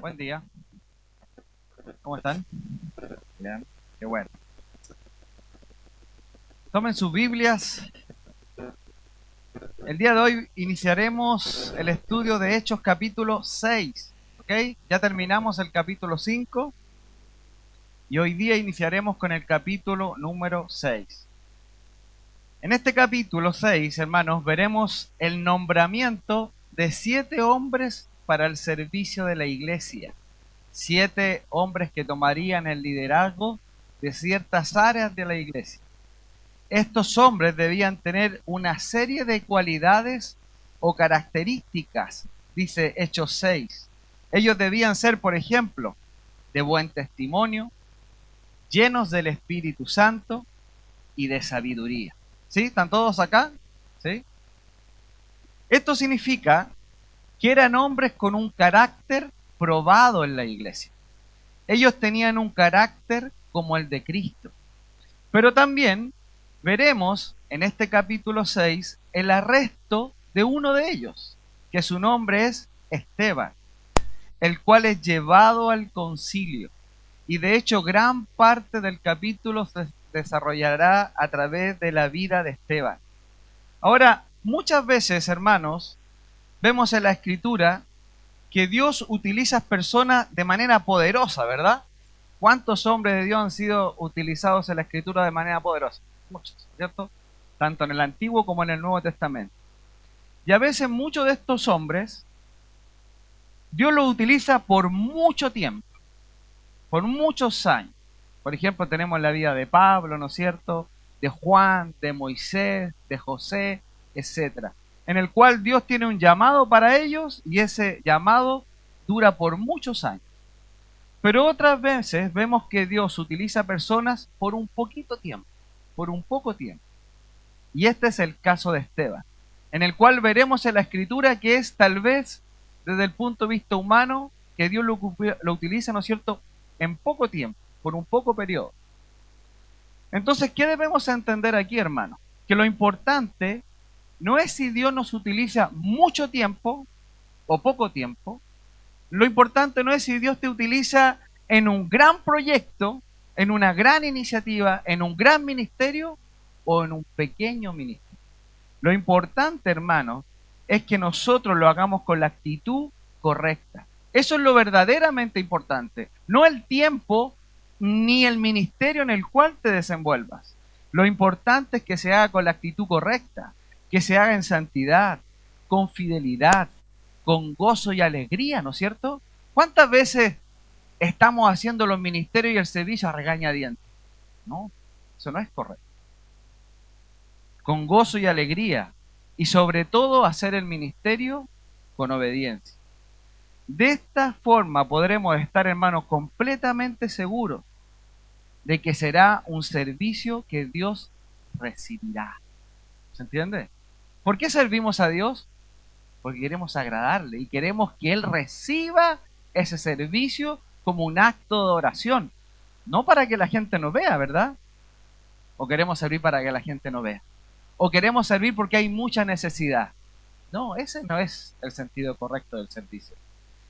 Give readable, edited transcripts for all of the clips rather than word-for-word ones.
Buen día, ¿cómo están? Bien, qué bueno. Tomen sus Biblias. El día de hoy iniciaremos el estudio de Hechos capítulo 6, ¿ok? Ya terminamos el capítulo 5 y hoy día iniciaremos con el capítulo número 6. En este capítulo 6, hermanos, veremos el nombramiento de 7 hombres para el servicio de la iglesia. 7 hombres que tomarían el liderazgo de ciertas áreas de la iglesia. Estos hombres debían tener una serie de cualidades o características, dice Hechos 6. Ellos debían ser, por ejemplo, de buen testimonio, llenos del Espíritu Santo y de sabiduría. ¿Sí? ¿Están todos acá? ¿Sí? Esto significa que eran hombres con un carácter probado en la iglesia. Ellos tenían un carácter como el de Cristo. Pero también veremos en este capítulo 6 el arresto de uno de ellos, que su nombre es Esteban, el cual es llevado al concilio. Y de hecho gran parte del capítulo se desarrollará a través de la vida de Esteban. Ahora, muchas veces, hermanos, vemos en la Escritura que Dios utiliza personas de manera poderosa, ¿verdad? ¿Cuántos hombres de Dios han sido utilizados en la Escritura de manera poderosa? Muchos, ¿cierto? Tanto en el Antiguo como en el Nuevo Testamento. Y a veces muchos de estos hombres, Dios los utiliza por mucho tiempo, por muchos años. Por ejemplo, tenemos la vida de Pablo, ¿no es cierto? De Juan, de Moisés, de José, etcétera, en el cual Dios tiene un llamado para ellos y ese llamado dura por muchos años. Pero otras veces vemos que Dios utiliza personas por un poquito tiempo, por un poco tiempo. Y este es el caso de Esteban, en el cual veremos en la Escritura que es tal vez desde el punto de vista humano que Dios lo utiliza, ¿no es cierto?, en poco tiempo, por un poco periodo. Entonces, ¿qué debemos entender aquí, hermano? Que lo importante no es si Dios nos utiliza mucho tiempo o poco tiempo. Lo importante no es si Dios te utiliza en un gran proyecto, en una gran iniciativa, en un gran ministerio o en un pequeño ministerio. Lo importante, hermano, es que nosotros lo hagamos con la actitud correcta. Eso es lo verdaderamente importante, no el tiempo ni el ministerio en el cual te desenvuelvas. Lo importante es que se haga con la actitud correcta, que se haga en santidad, con fidelidad, con gozo y alegría, ¿no es cierto? ¿Cuántas veces estamos haciendo los ministerios y el servicio a regañadientes? No, eso no es correcto. Con gozo y alegría, y sobre todo hacer el ministerio con obediencia. De esta forma podremos estar, hermanos, completamente seguros de que será un servicio que Dios recibirá. ¿Se entiende? ¿Por qué servimos a Dios? Porque queremos agradarle y queremos que Él reciba ese servicio como un acto de oración. No para que la gente nos vea, ¿verdad? O queremos servir para que la gente no vea. O queremos servir porque hay mucha necesidad. No, ese no es el sentido correcto del servicio.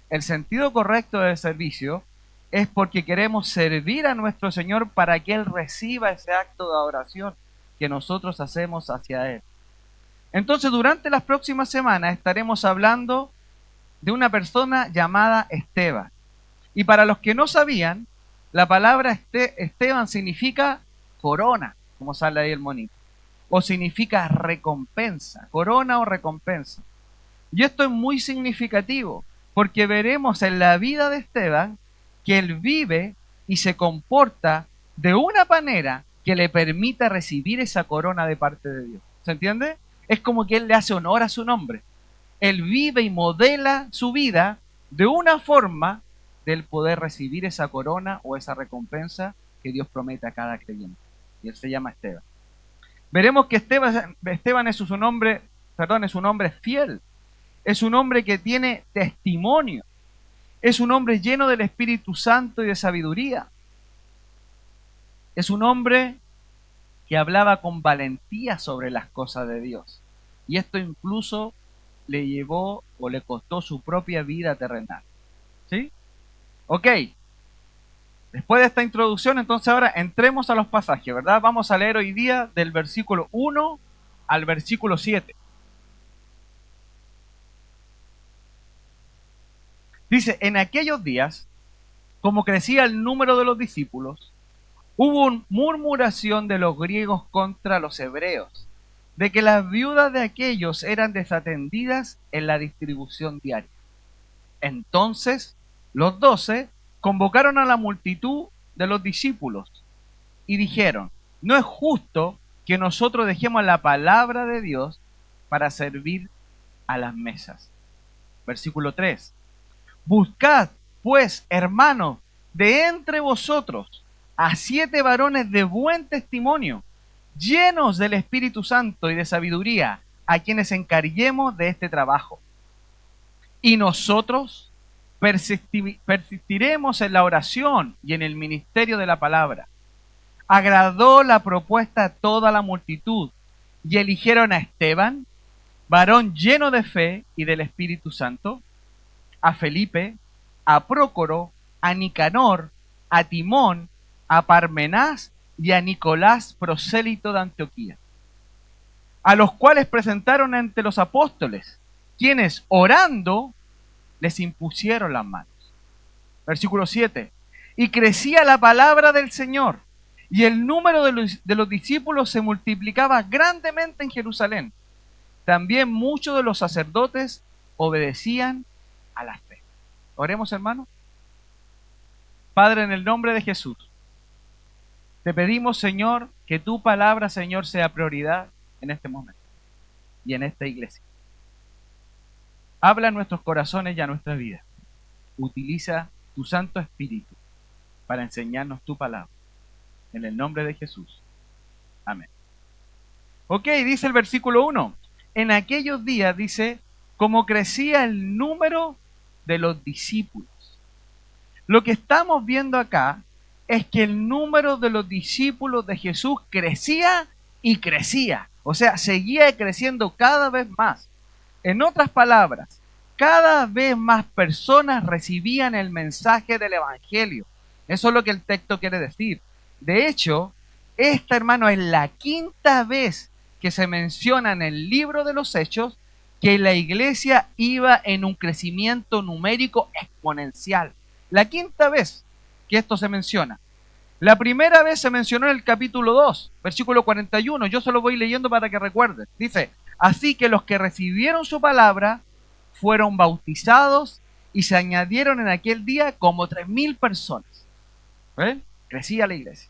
El sentido correcto del servicio es porque queremos servir a nuestro Señor para que Él reciba ese acto de adoración que nosotros hacemos hacia Él. Entonces, durante las próximas semanas estaremos hablando de una persona llamada Esteban. Y para los que no sabían, la palabra Esteban significa corona, como sale ahí el monito, o significa recompensa, corona o recompensa. Y esto es muy significativo, porque veremos en la vida de Esteban que él vive y se comporta de una manera que le permita recibir esa corona de parte de Dios. ¿Se entiende? Es como que él le hace honor a su nombre. Él vive y modela su vida de una forma del poder recibir esa corona o esa recompensa que Dios promete a cada creyente. Y él se llama Esteban. Veremos que Esteban es un hombre, es un hombre fiel. Es un hombre que tiene testimonio. Es un hombre lleno del Espíritu Santo y de sabiduría. Es un hombre que hablaba con valentía sobre las cosas de Dios. Y esto incluso le llevó o le costó su propia vida terrenal. ¿Sí? Ok. Después de esta introducción, entonces ahora entremos a los pasajes, ¿verdad? Vamos a leer hoy día del versículo 1 al versículo 7. Dice, en aquellos días, como crecía el número de los discípulos, hubo una murmuración de los griegos contra los hebreos, de que las viudas de aquellos eran desatendidas en la distribución diaria. Entonces, los 12 convocaron a la multitud de los discípulos y dijeron, no es justo que nosotros dejemos la palabra de Dios para servir a las mesas. Versículo 3. Buscad, pues, hermanos, de entre vosotros a 7 varones de buen testimonio, llenos del Espíritu Santo y de sabiduría, a quienes encarguemos de este trabajo. Y nosotros persistiremos en la oración y en el ministerio de la palabra. Agradó la propuesta a toda la multitud y eligieron a Esteban, varón lleno de fe y del Espíritu Santo, a Felipe, a Prócoro, a Nicanor, a Timón, a Parmenás y a Nicolás, prosélito de Antioquía, a los cuales presentaron ante los apóstoles, quienes orando les impusieron las manos. Versículo 7. Y crecía la palabra del Señor, y el número de los discípulos se multiplicaba grandemente en Jerusalén. También muchos de los sacerdotes obedecían a la fe. Oremos, hermano. Padre, en el nombre de Jesús, te pedimos, Señor, que tu palabra, Señor, sea prioridad en este momento y en esta iglesia. Habla a nuestros corazones y a nuestra vida. Utiliza tu Santo Espíritu para enseñarnos tu palabra. En el nombre de Jesús. Amén. Ok, dice el versículo 1. En aquellos días, dice, como crecía el número de los discípulos. Lo que estamos viendo acá es que el número de los discípulos de Jesús crecía y crecía. O sea, seguía creciendo cada vez más. En otras palabras, cada vez más personas recibían el mensaje del Evangelio. Eso es lo que el texto quiere decir. De hecho, esta, hermano, es la quinta vez que se menciona en el libro de los Hechos que la iglesia iba en un crecimiento numérico exponencial. La quinta vez que esto se menciona. La primera vez se mencionó en el capítulo 2, versículo 41. Yo se lo voy leyendo para que recuerden. Dice, así que los que recibieron su palabra fueron bautizados y se añadieron en aquel día como 3.000 personas. ¿Ven? Crecía la iglesia.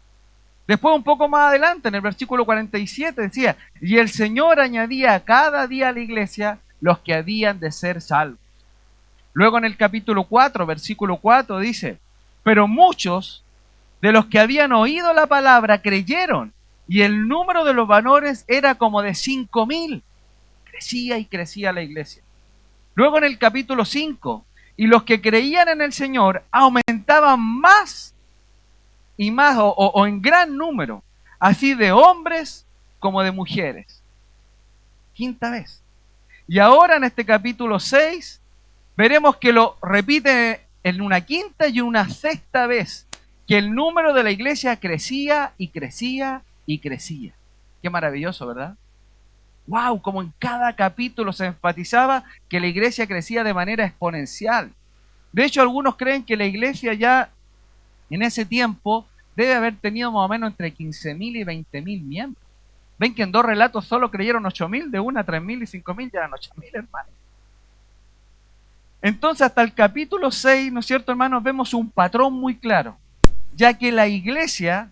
Después, un poco más adelante, en el versículo 47, decía, y el Señor añadía cada día a la iglesia los que habían de ser salvos. Luego en el capítulo 4, versículo 4, dice, pero muchos de los que habían oído la palabra creyeron, y el número de los varones era como de 5.000. Crecía y crecía la iglesia. Luego en el capítulo 5, y los que creían en el Señor aumentaban más y más, o en gran número, así de hombres como de mujeres. Quinta vez. Y ahora en este capítulo 6, veremos que lo repite en una quinta y una sexta vez, que el número de la iglesia crecía y crecía y crecía. Qué maravilloso, ¿verdad? ¡Wow! Como en cada capítulo se enfatizaba que la iglesia crecía de manera exponencial. De hecho, algunos creen que la iglesia ya en ese tiempo debe haber tenido más o menos entre 15.000 y 20.000 miembros. Ven que en 2 relatos solo creyeron 8.000, de una 3.000 y 5.000 ya eran 8.000, hermanos. Entonces, hasta el capítulo 6, ¿no es cierto, hermanos? Vemos un patrón muy claro, ya que la iglesia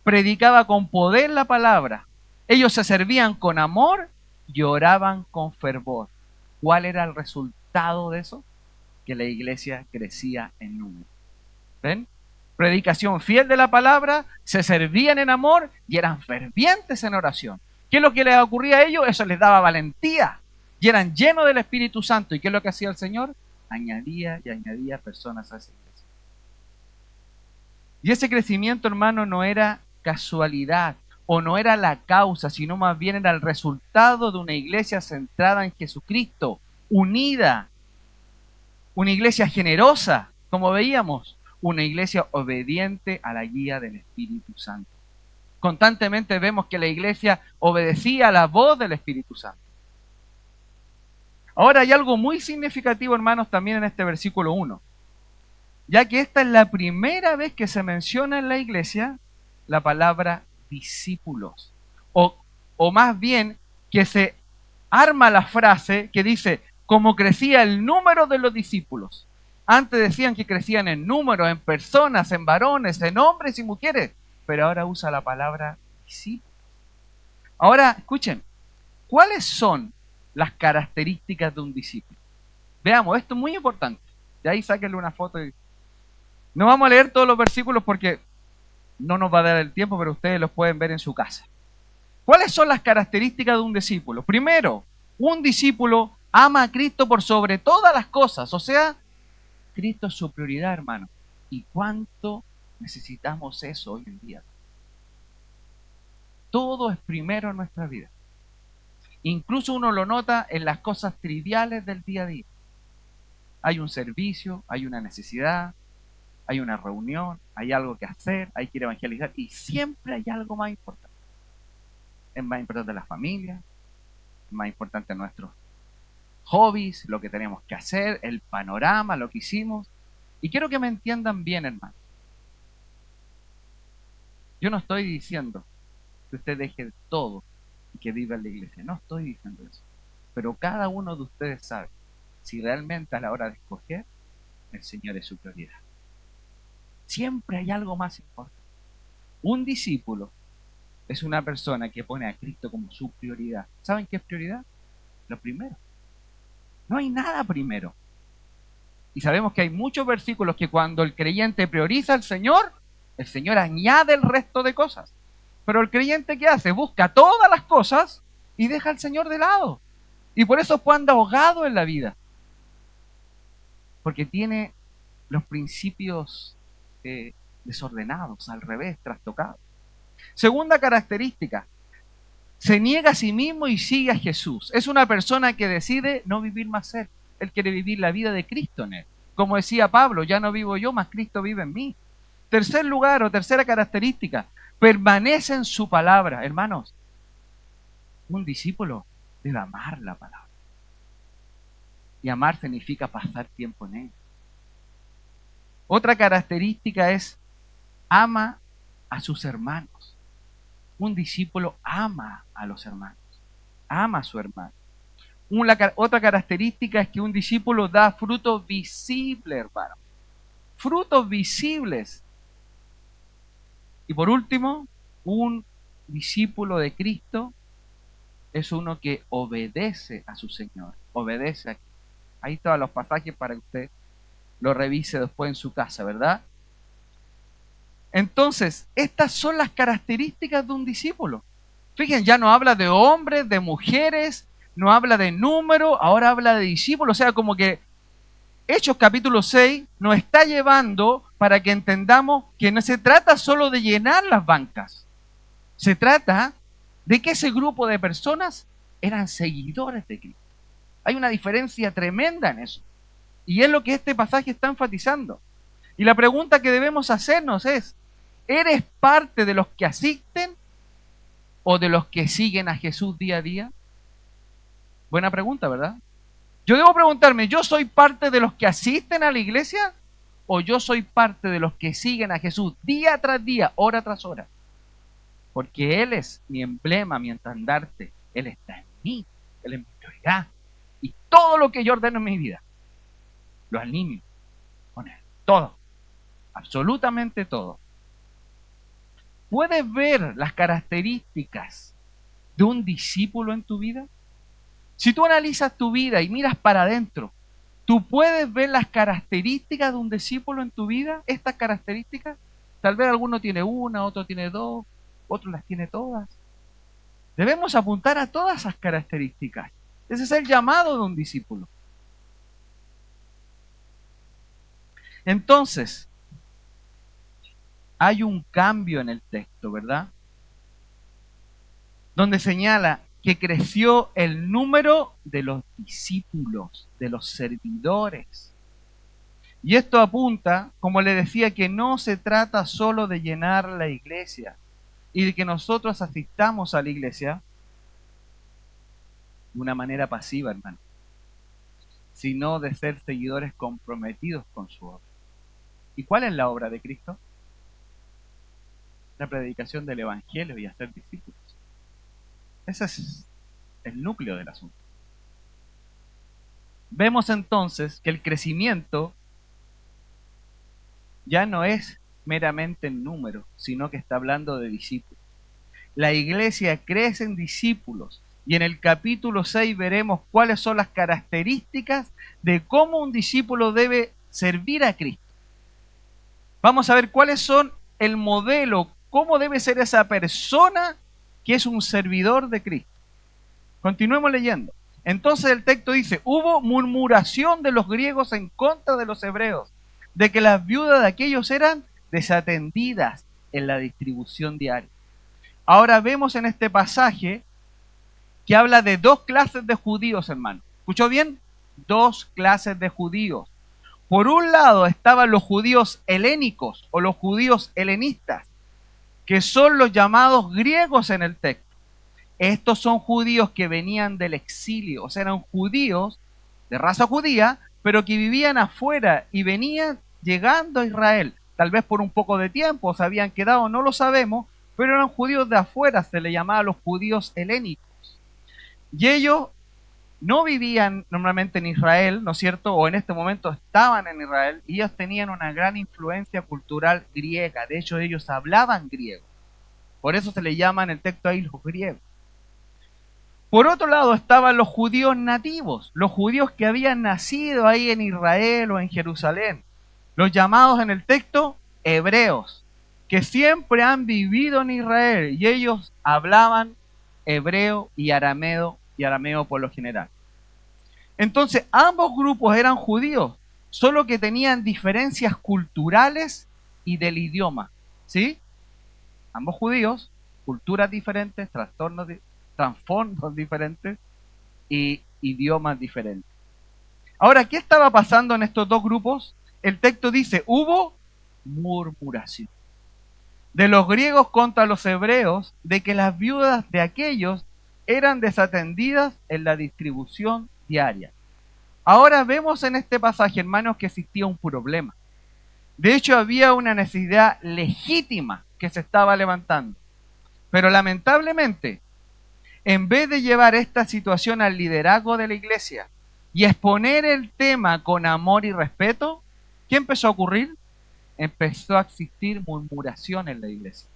predicaba con poder la palabra. Ellos se servían con amor y oraban con fervor. ¿Cuál era el resultado de eso? Que la iglesia crecía en número. ¿Ven? Predicación fiel de la palabra, se servían en amor y eran fervientes en oración. ¿Qué es lo que les ocurría a ellos? Eso les daba valentía. Y eran llenos del Espíritu Santo. ¿Y qué es lo que hacía el Señor? Añadía y añadía personas a esa iglesia. Y ese crecimiento, hermano, no era casualidad o no era la causa, sino más bien era el resultado de una iglesia centrada en Jesucristo, unida, una iglesia generosa, como veíamos, una iglesia obediente a la guía del Espíritu Santo. Constantemente vemos que la iglesia obedecía a la voz del Espíritu Santo. Ahora hay algo muy significativo, hermanos, también en este versículo 1, ya que esta es la primera vez que se menciona en la iglesia la palabra discípulos, o más bien que se arma la frase que dice, como crecía el número de los discípulos. Antes decían que crecían en número, en personas, en varones, en hombres y mujeres, pero ahora usa la palabra discípulos. Ahora, escuchen, ¿cuáles son las características de un discípulo? Veamos, esto es muy importante. De ahí sáquenle una foto. No vamos a leer todos los versículos porque no nos va a dar el tiempo, pero ustedes los pueden ver en su casa. ¿Cuáles son las características de un discípulo? Primero, un discípulo ama a Cristo por sobre todas las cosas. O sea, Cristo es su prioridad, hermano. ¿Y cuánto necesitamos eso hoy en día? Todo es primero en nuestra vida. Incluso uno lo nota en las cosas triviales del día a día. Hay un servicio, hay una necesidad, hay una reunión, hay algo que hacer, hay que ir a evangelizar y siempre hay algo más importante. Es más importante la familia, es más importante nuestros hobbies, lo que tenemos que hacer, el panorama, lo que hicimos. Y quiero que me entiendan bien, hermano. Yo no estoy diciendo que usted deje todo y que viva en la iglesia. No estoy diciendo eso. Pero cada uno de ustedes sabe si realmente a la hora de escoger, el Señor es su prioridad. Siempre hay algo más importante. Un discípulo es una persona que pone a Cristo como su prioridad. ¿Saben qué es prioridad? Lo primero. No hay nada primero. Y sabemos que hay muchos versículos que cuando el creyente prioriza al Señor, el Señor añade el resto de cosas. Pero el creyente, ¿qué hace? Busca todas las cosas y deja al Señor de lado. Y por eso anda ahogado en la vida. Porque tiene los principios desordenados, al revés, trastocados. Segunda característica, se niega a sí mismo y sigue a Jesús. Es una persona que decide no vivir más él. Él quiere vivir la vida de Cristo en él. Como decía Pablo, ya no vivo yo, más Cristo vive en mí. Tercer lugar o tercera característica, permanece en su palabra. Hermanos, un discípulo debe amar la palabra. Y amar significa pasar tiempo en ella. Otra característica es ama a sus hermanos. Un discípulo ama a los hermanos, ama a su hermano. Otra característica es que un discípulo da frutos visibles, hermano. Frutos visibles. Y por último, un discípulo de Cristo es uno que obedece a su Señor. Obedece a Cristo. Ahí están los pasajes para que usted lo revise después en su casa, ¿verdad? Entonces, estas son las características de un discípulo. Fíjense, ya no habla de hombres, de mujeres, no habla de número, ahora habla de discípulos. O sea, como que Hechos capítulo 6 nos está llevando para que entendamos que no se trata solo de llenar las bancas. Se trata de que ese grupo de personas eran seguidores de Cristo. Hay una diferencia tremenda en eso. Y es lo que este pasaje está enfatizando. Y la pregunta que debemos hacernos es, ¿eres parte de los que asisten o de los que siguen a Jesús día a día? Buena pregunta, ¿verdad? Yo debo preguntarme, ¿yo soy parte de los que asisten a la iglesia o yo soy parte de los que siguen a Jesús día tras día, hora tras hora? Porque Él es mi emblema, mi estandarte. Él está en mí, Él es mi prioridad. Y todo lo que yo ordeno en mi vida, lo alineo con Él. Todo, absolutamente todo. ¿Puedes ver las características de un discípulo en tu vida? Si tú analizas tu vida y miras para adentro, ¿tú puedes ver las características de un discípulo en tu vida? Estas características, tal vez alguno tiene una, otro tiene dos, otro las tiene todas. Debemos apuntar a todas esas características. Ese es el llamado de un discípulo. Entonces, hay un cambio en el texto, ¿verdad? donde señala que creció el número de los discípulos, de los servidores. Y esto apunta, como le decía, que no se trata solo de llenar la iglesia y de que nosotros asistamos a la iglesia de una manera pasiva, hermano, sino de ser seguidores comprometidos con su obra. ¿Y cuál es la obra de Cristo? La predicación del Evangelio y hacer discípulos. Ese es el núcleo del asunto. Vemos entonces que el crecimiento ya no es meramente en número, sino que está hablando de discípulos. La iglesia crece en discípulos y en el capítulo 6 veremos cuáles son las características de cómo un discípulo debe servir a Cristo. Vamos a ver cuáles son el modelo, cómo debe ser esa persona que es un servidor de Cristo. Continuemos leyendo. Entonces el texto dice, hubo murmuración de los griegos en contra de los hebreos, de que las viudas de aquellos eran desatendidas en la distribución diaria. Ahora vemos en este pasaje que habla de dos clases de judíos, hermano. ¿Escuchó bien? Dos clases de judíos. Por un lado estaban los judíos helénicos o los judíos helenistas, que son los llamados griegos en el texto. Estos son judíos que venían del exilio, o sea, eran judíos de raza judía, pero que vivían afuera y venían llegando a Israel, tal vez por un poco de tiempo, se habían quedado, no lo sabemos, pero eran judíos de afuera, se les llamaba los judíos helénicos. Y ellos no vivían normalmente en Israel, ¿no es cierto? O en este momento estaban en Israel, y ellos tenían una gran influencia cultural griega, de hecho ellos hablaban griego, por eso se les llama en el texto ahí los griegos. Por otro lado estaban los judíos nativos, los judíos que habían nacido ahí en Israel o en Jerusalén, los llamados en el texto hebreos, que siempre han vivido en Israel y ellos hablaban hebreo y arameo por lo general. Entonces ambos grupos eran judíos, solo que tenían diferencias culturales y del idioma, ¿sí? Ambos judíos, culturas diferentes, trasfondos diferentes y idiomas diferentes. Ahora, ¿qué estaba pasando en estos dos grupos? El texto dice, hubo murmuración de los griegos contra los hebreos, de que las viudas de aquellos eran desatendidas en la distribución diaria. Ahora vemos en este pasaje, hermanos, que existía un problema. De hecho, había una necesidad legítima que se estaba levantando. Pero lamentablemente, en vez de llevar esta situación al liderazgo de la iglesia y exponer el tema con amor y respeto, ¿qué empezó a ocurrir? Empezó a existir murmuración en la iglesia.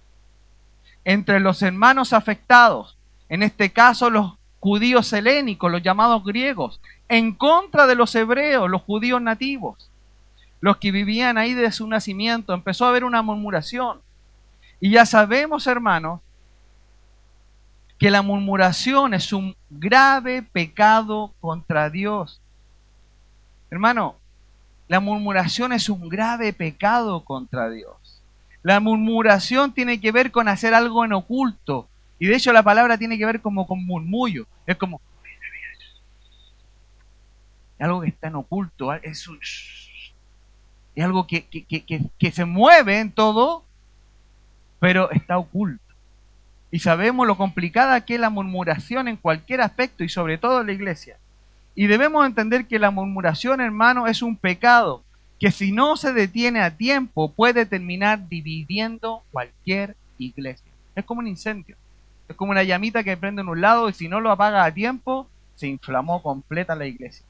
Entre los hermanos afectados, en este caso los judíos helénicos, los llamados griegos, en contra de los hebreos, los judíos nativos, los que vivían ahí desde su nacimiento, empezó a haber una murmuración. Y ya sabemos, hermanos, que la murmuración es un grave pecado contra Dios. Hermano, la murmuración es un grave pecado contra Dios. La murmuración tiene que ver con hacer algo en oculto. Y de hecho la palabra tiene que ver como con murmullo. Es como algo que está en oculto. Es algo que se mueve en todo, pero está oculto. Y sabemos lo complicada que es la murmuración en cualquier aspecto y sobre todo en la iglesia. Y debemos entender que la murmuración, hermano, es un pecado que si no se detiene a tiempo puede terminar dividiendo cualquier iglesia. Es como un incendio. Es como una llamita que prende en un lado y si no lo apaga a tiempo, se inflamó completa la iglesia.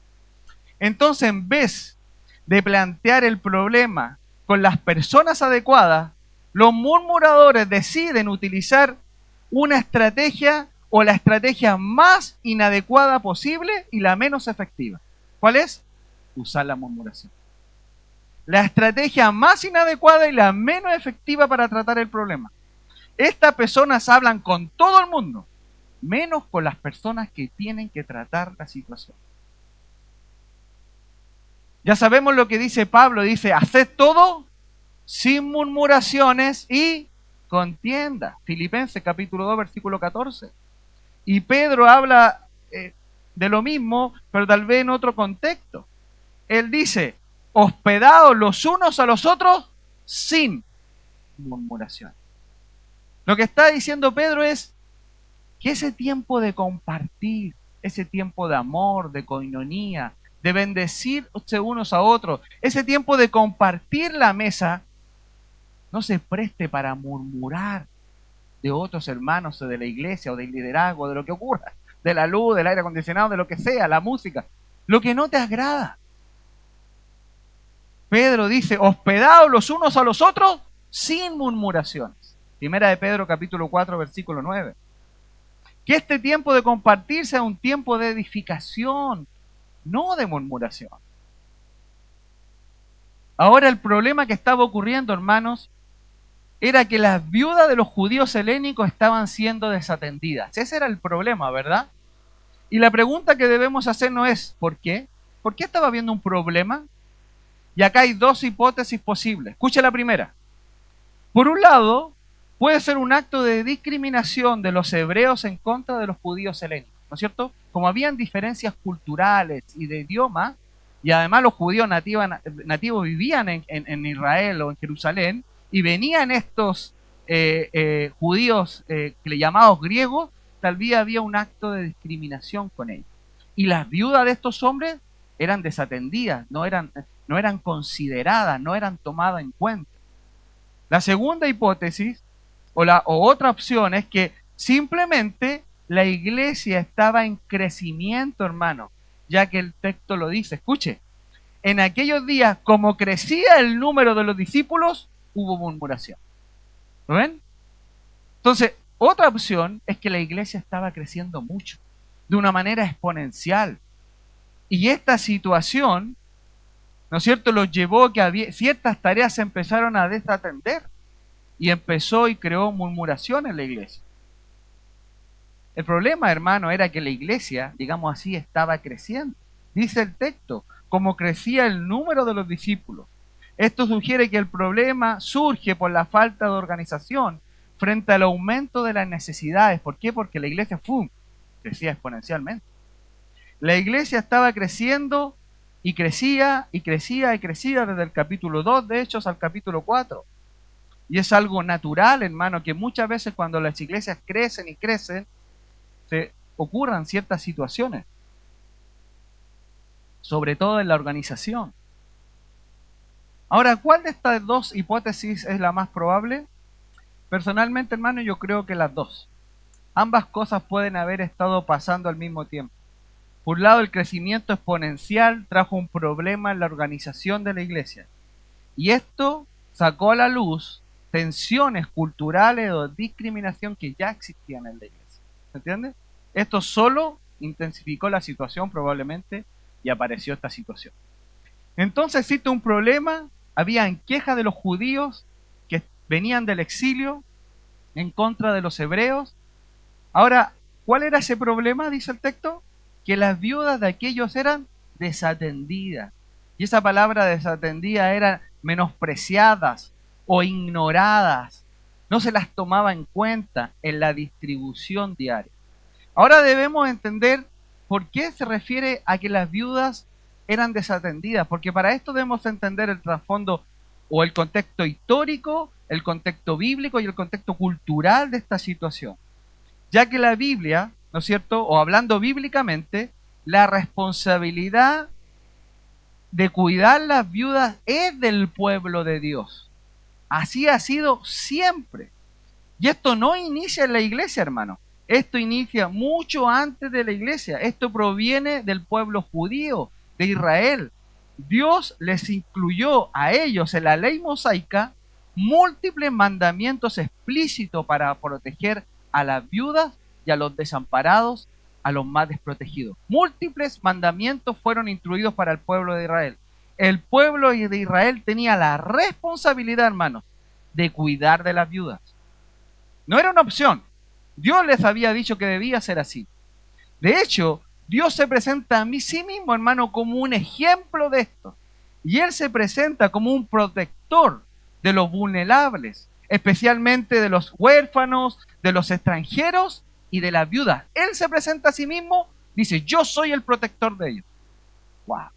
Entonces, en vez de plantear el problema con las personas adecuadas, los murmuradores deciden utilizar una estrategia o la estrategia más inadecuada posible y la menos efectiva. ¿Cuál es? Usar la murmuración. La estrategia más inadecuada y la menos efectiva para tratar el problema. Estas personas hablan con todo el mundo, menos con las personas que tienen que tratar la situación. Ya sabemos lo que dice Pablo, dice, haced todo sin murmuraciones y contienda. Filipenses capítulo 2, versículo 14. Y Pedro habla de lo mismo, pero tal vez en otro contexto. Él dice, hospedados los unos a los otros sin murmuración. Lo que está diciendo Pedro es que ese tiempo de compartir, ese tiempo de amor, de coinonía, de bendecirse unos a otros, ese tiempo de compartir la mesa, no se preste para murmurar de otros hermanos o de la iglesia o del liderazgo, de lo que ocurra, de la luz, del aire acondicionado, de lo que sea, la música, lo que no te agrada. Pedro dice, hospedados los unos a los otros sin murmuraciones. Primera de Pedro capítulo 4 versículo 9. Que este tiempo de compartir sea un tiempo de edificación, no de murmuración. Ahora el problema que estaba ocurriendo, hermanos, era que las viudas de los judíos helénicos estaban siendo desatendidas. Ese era el problema, ¿verdad? Y la pregunta que debemos hacernos es, ¿por qué? ¿Por qué estaba habiendo un problema? Y acá hay dos hipótesis posibles. Escucha la primera. Por un lado, puede ser un acto de discriminación de los hebreos en contra de los judíos helénicos, ¿no es cierto? Como habían diferencias culturales y de idioma, y además los judíos nativos vivían en Israel o en Jerusalén, y venían estos judíos llamados griegos, tal vez había un acto de discriminación con ellos. Y las viudas de estos hombres eran desatendidas, no eran consideradas, no eran tomadas en cuenta. La segunda hipótesis, o otra opción, es que simplemente la iglesia estaba en crecimiento, hermano, ya que el texto lo dice. Escuche, en aquellos días, como crecía el número de los discípulos, hubo murmuración. ¿Lo ven? Entonces, otra opción es que la iglesia estaba creciendo mucho, de una manera exponencial. Y esta situación, ¿no es cierto?, los llevó a que ciertas tareas se empezaron a desatender. Y empezó y creó murmuración en la iglesia. El problema, hermano, era que la iglesia, digamos así, estaba creciendo. Dice el texto, como crecía el número de los discípulos. Esto sugiere que el problema surge por la falta de organización frente al aumento de las necesidades. ¿Por qué? Porque la iglesia crecía exponencialmente. La iglesia estaba creciendo y crecía y crecía y crecía desde el capítulo 2 de Hechos al capítulo 4. Y es algo natural, hermano, que muchas veces cuando las iglesias crecen y crecen, se ocurran ciertas situaciones, sobre todo en la organización. Ahora, ¿cuál de estas dos hipótesis es la más probable? Personalmente, hermano, yo creo que las dos. Ambas cosas pueden haber estado pasando al mismo tiempo. Por un lado, el crecimiento exponencial trajo un problema en la organización de la iglesia. Y esto sacó a la luz tensiones culturales o discriminación que ya existían en la iglesia. ¿Se entiende? Esto solo intensificó la situación probablemente y apareció esta situación. Entonces existe un problema, habían quejas de los judíos que venían del exilio en contra de los hebreos. Ahora, ¿cuál era ese problema? Dice el texto, que las viudas de aquellos eran desatendidas. Y esa palabra desatendida eran menospreciadas o ignoradas, no se las tomaba en cuenta en la distribución diaria. Ahora debemos entender por qué se refiere a que las viudas eran desatendidas, porque para esto debemos entender el trasfondo o el contexto histórico, el contexto bíblico y el contexto cultural de esta situación. Ya que la Biblia, ¿no es cierto?, o hablando bíblicamente, la responsabilidad de cuidar las viudas es del pueblo de Dios. Así ha sido siempre. Y esto no inicia en la iglesia, hermano. Esto inicia mucho antes de la iglesia. Esto proviene del pueblo judío, de Israel. Dios les incluyó a ellos en la ley mosaica múltiples mandamientos explícitos para proteger a las viudas y a los desamparados, a los más desprotegidos. Múltiples mandamientos fueron instruidos para el pueblo de Israel. El pueblo de Israel tenía la responsabilidad, hermanos, de cuidar de las viudas. No era una opción. Dios les había dicho que debía ser así. De hecho, Dios se presenta a sí mismo, hermano, como un ejemplo de esto. Y Él se presenta como un protector de los vulnerables, especialmente de los huérfanos, de los extranjeros y de las viudas. Él se presenta a sí mismo, dice, yo soy el protector de ellos. ¡Wow!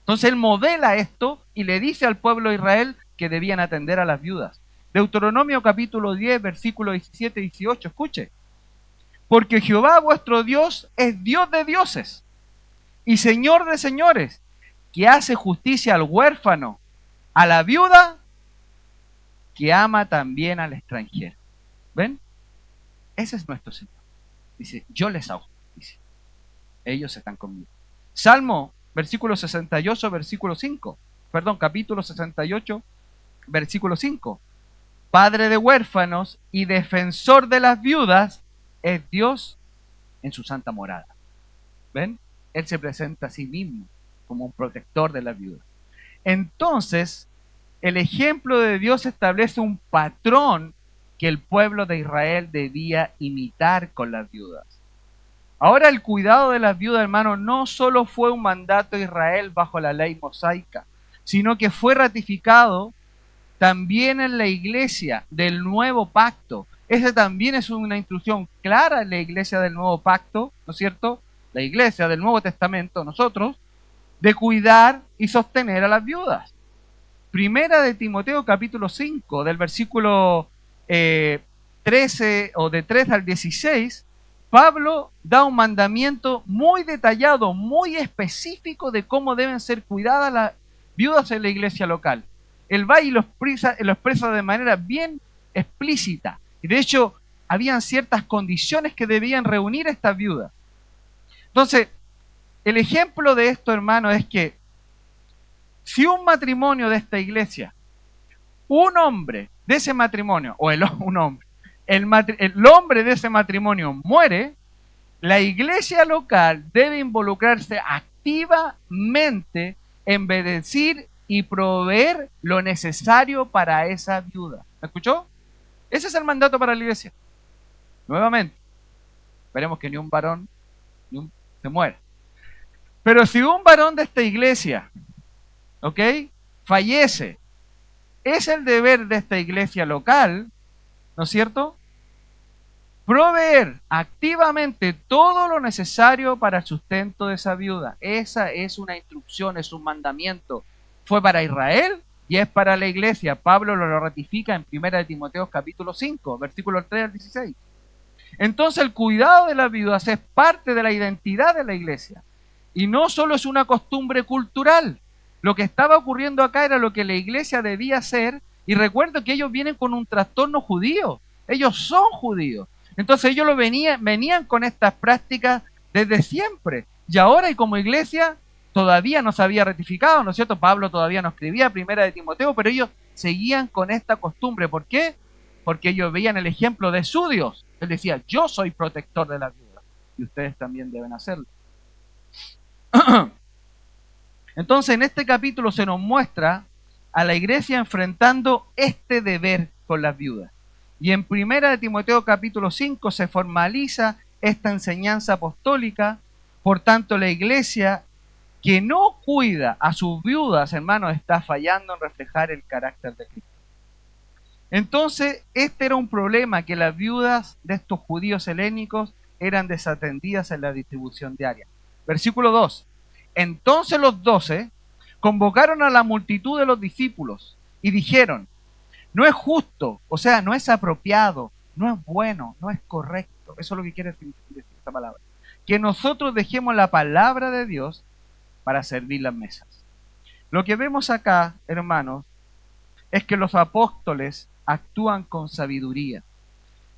Entonces él modela esto y le dice al pueblo de Israel que debían atender a las viudas. Deuteronomio capítulo 10, versículos 17 y 18, escuche. Porque Jehová vuestro Dios es Dios de dioses y Señor de señores, que hace justicia al huérfano, a la viuda, que ama también al extranjero. ¿Ven? Ese es nuestro Señor. Dice, yo les hago justicia. Ellos están conmigo. Salmo, versículo 68, versículo 5. Perdón, capítulo 68, versículo 5. Padre de huérfanos y defensor de las viudas, es Dios en su santa morada. ¿Ven? Él se presenta a sí mismo como un protector de las viudas. Entonces, el ejemplo de Dios establece un patrón que el pueblo de Israel debía imitar con las viudas. Ahora, el cuidado de las viudas, hermanos, no solo fue un mandato de Israel bajo la ley mosaica, sino que fue ratificado también en la iglesia del nuevo pacto. Esa también es una instrucción clara en la iglesia del nuevo pacto, ¿no es cierto? La iglesia del Nuevo Testamento, nosotros, de cuidar y sostener a las viudas. Primera de Timoteo capítulo 5, del versículo 13 o de 3 al 16, Pablo da un mandamiento muy detallado, muy específico de cómo deben ser cuidadas las viudas en la iglesia local. Él va y lo expresa de manera bien explícita. Y de hecho, habían ciertas condiciones que debían reunir estas viudas. Entonces, el ejemplo de esto, hermano, es que si un matrimonio de esta iglesia, un hombre de ese matrimonio, o el hombre de ese matrimonio muere, la iglesia local debe involucrarse activamente en bendecir y proveer lo necesario para esa viuda. ¿Me escuchó? Ese es el mandato para la iglesia. Nuevamente, esperemos que ni un varón se muera. Pero si un varón de esta iglesia, ¿ok?, fallece, es el deber de esta iglesia local, ¿no es cierto?, proveer activamente todo lo necesario para el sustento de esa viuda. Esa es una instrucción, es un mandamiento. Fue para Israel y es para la iglesia. Pablo lo ratifica en 1 de Timoteo capítulo 5, versículos 3 al 16. Entonces el cuidado de las viudas es parte de la identidad de la iglesia. Y no solo es una costumbre cultural. Lo que estaba ocurriendo acá era lo que la iglesia debía hacer. Y recuerdo que ellos vienen con un trastorno judío. Ellos son judíos. Entonces ellos venían con estas prácticas desde siempre. Y ahora, y como iglesia, todavía no se había ratificado, ¿no es cierto? Pablo todavía no escribía 1 de Timoteo, pero ellos seguían con esta costumbre. ¿Por qué? Porque ellos veían el ejemplo de su Dios. Él decía, yo soy protector de la viuda. Y ustedes también deben hacerlo. Entonces, en este capítulo se nos muestra a la iglesia enfrentando este deber con las viudas. Y en 1 de Timoteo capítulo 5 se formaliza esta enseñanza apostólica. Por tanto, la iglesia que no cuida a sus viudas, hermanos, está fallando en reflejar el carácter de Cristo. Entonces, este era un problema, que las viudas de estos judíos helénicos eran desatendidas en la distribución diaria. Versículo 2. Entonces los 12 convocaron a la multitud de los discípulos y dijeron, no es justo, o sea, no es apropiado, no es bueno, no es correcto. Eso es lo que quiere decir esta palabra. Que nosotros dejemos la palabra de Dios para servir las mesas. Lo que vemos acá, hermanos, es que los apóstoles actúan con sabiduría.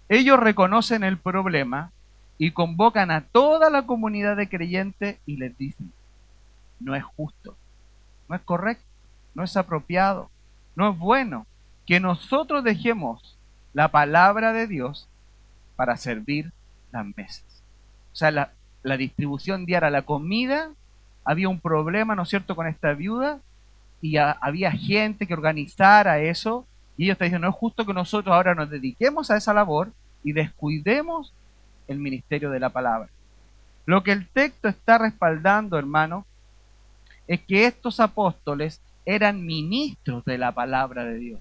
Ellos reconocen el problema y convocan a toda la comunidad de creyentes y les dicen, no es justo, no es correcto, no es apropiado, no es bueno que nosotros dejemos la palabra de Dios para servir las mesas. O sea, la distribución diaria, la comida, había un problema, ¿no es cierto?, con esta viuda, y había gente que organizara eso, y ellos te dicen, no es justo que nosotros ahora nos dediquemos a esa labor y descuidemos el ministerio de la palabra. Lo que el texto está respaldando, hermano, es que estos apóstoles eran ministros de la palabra de Dios.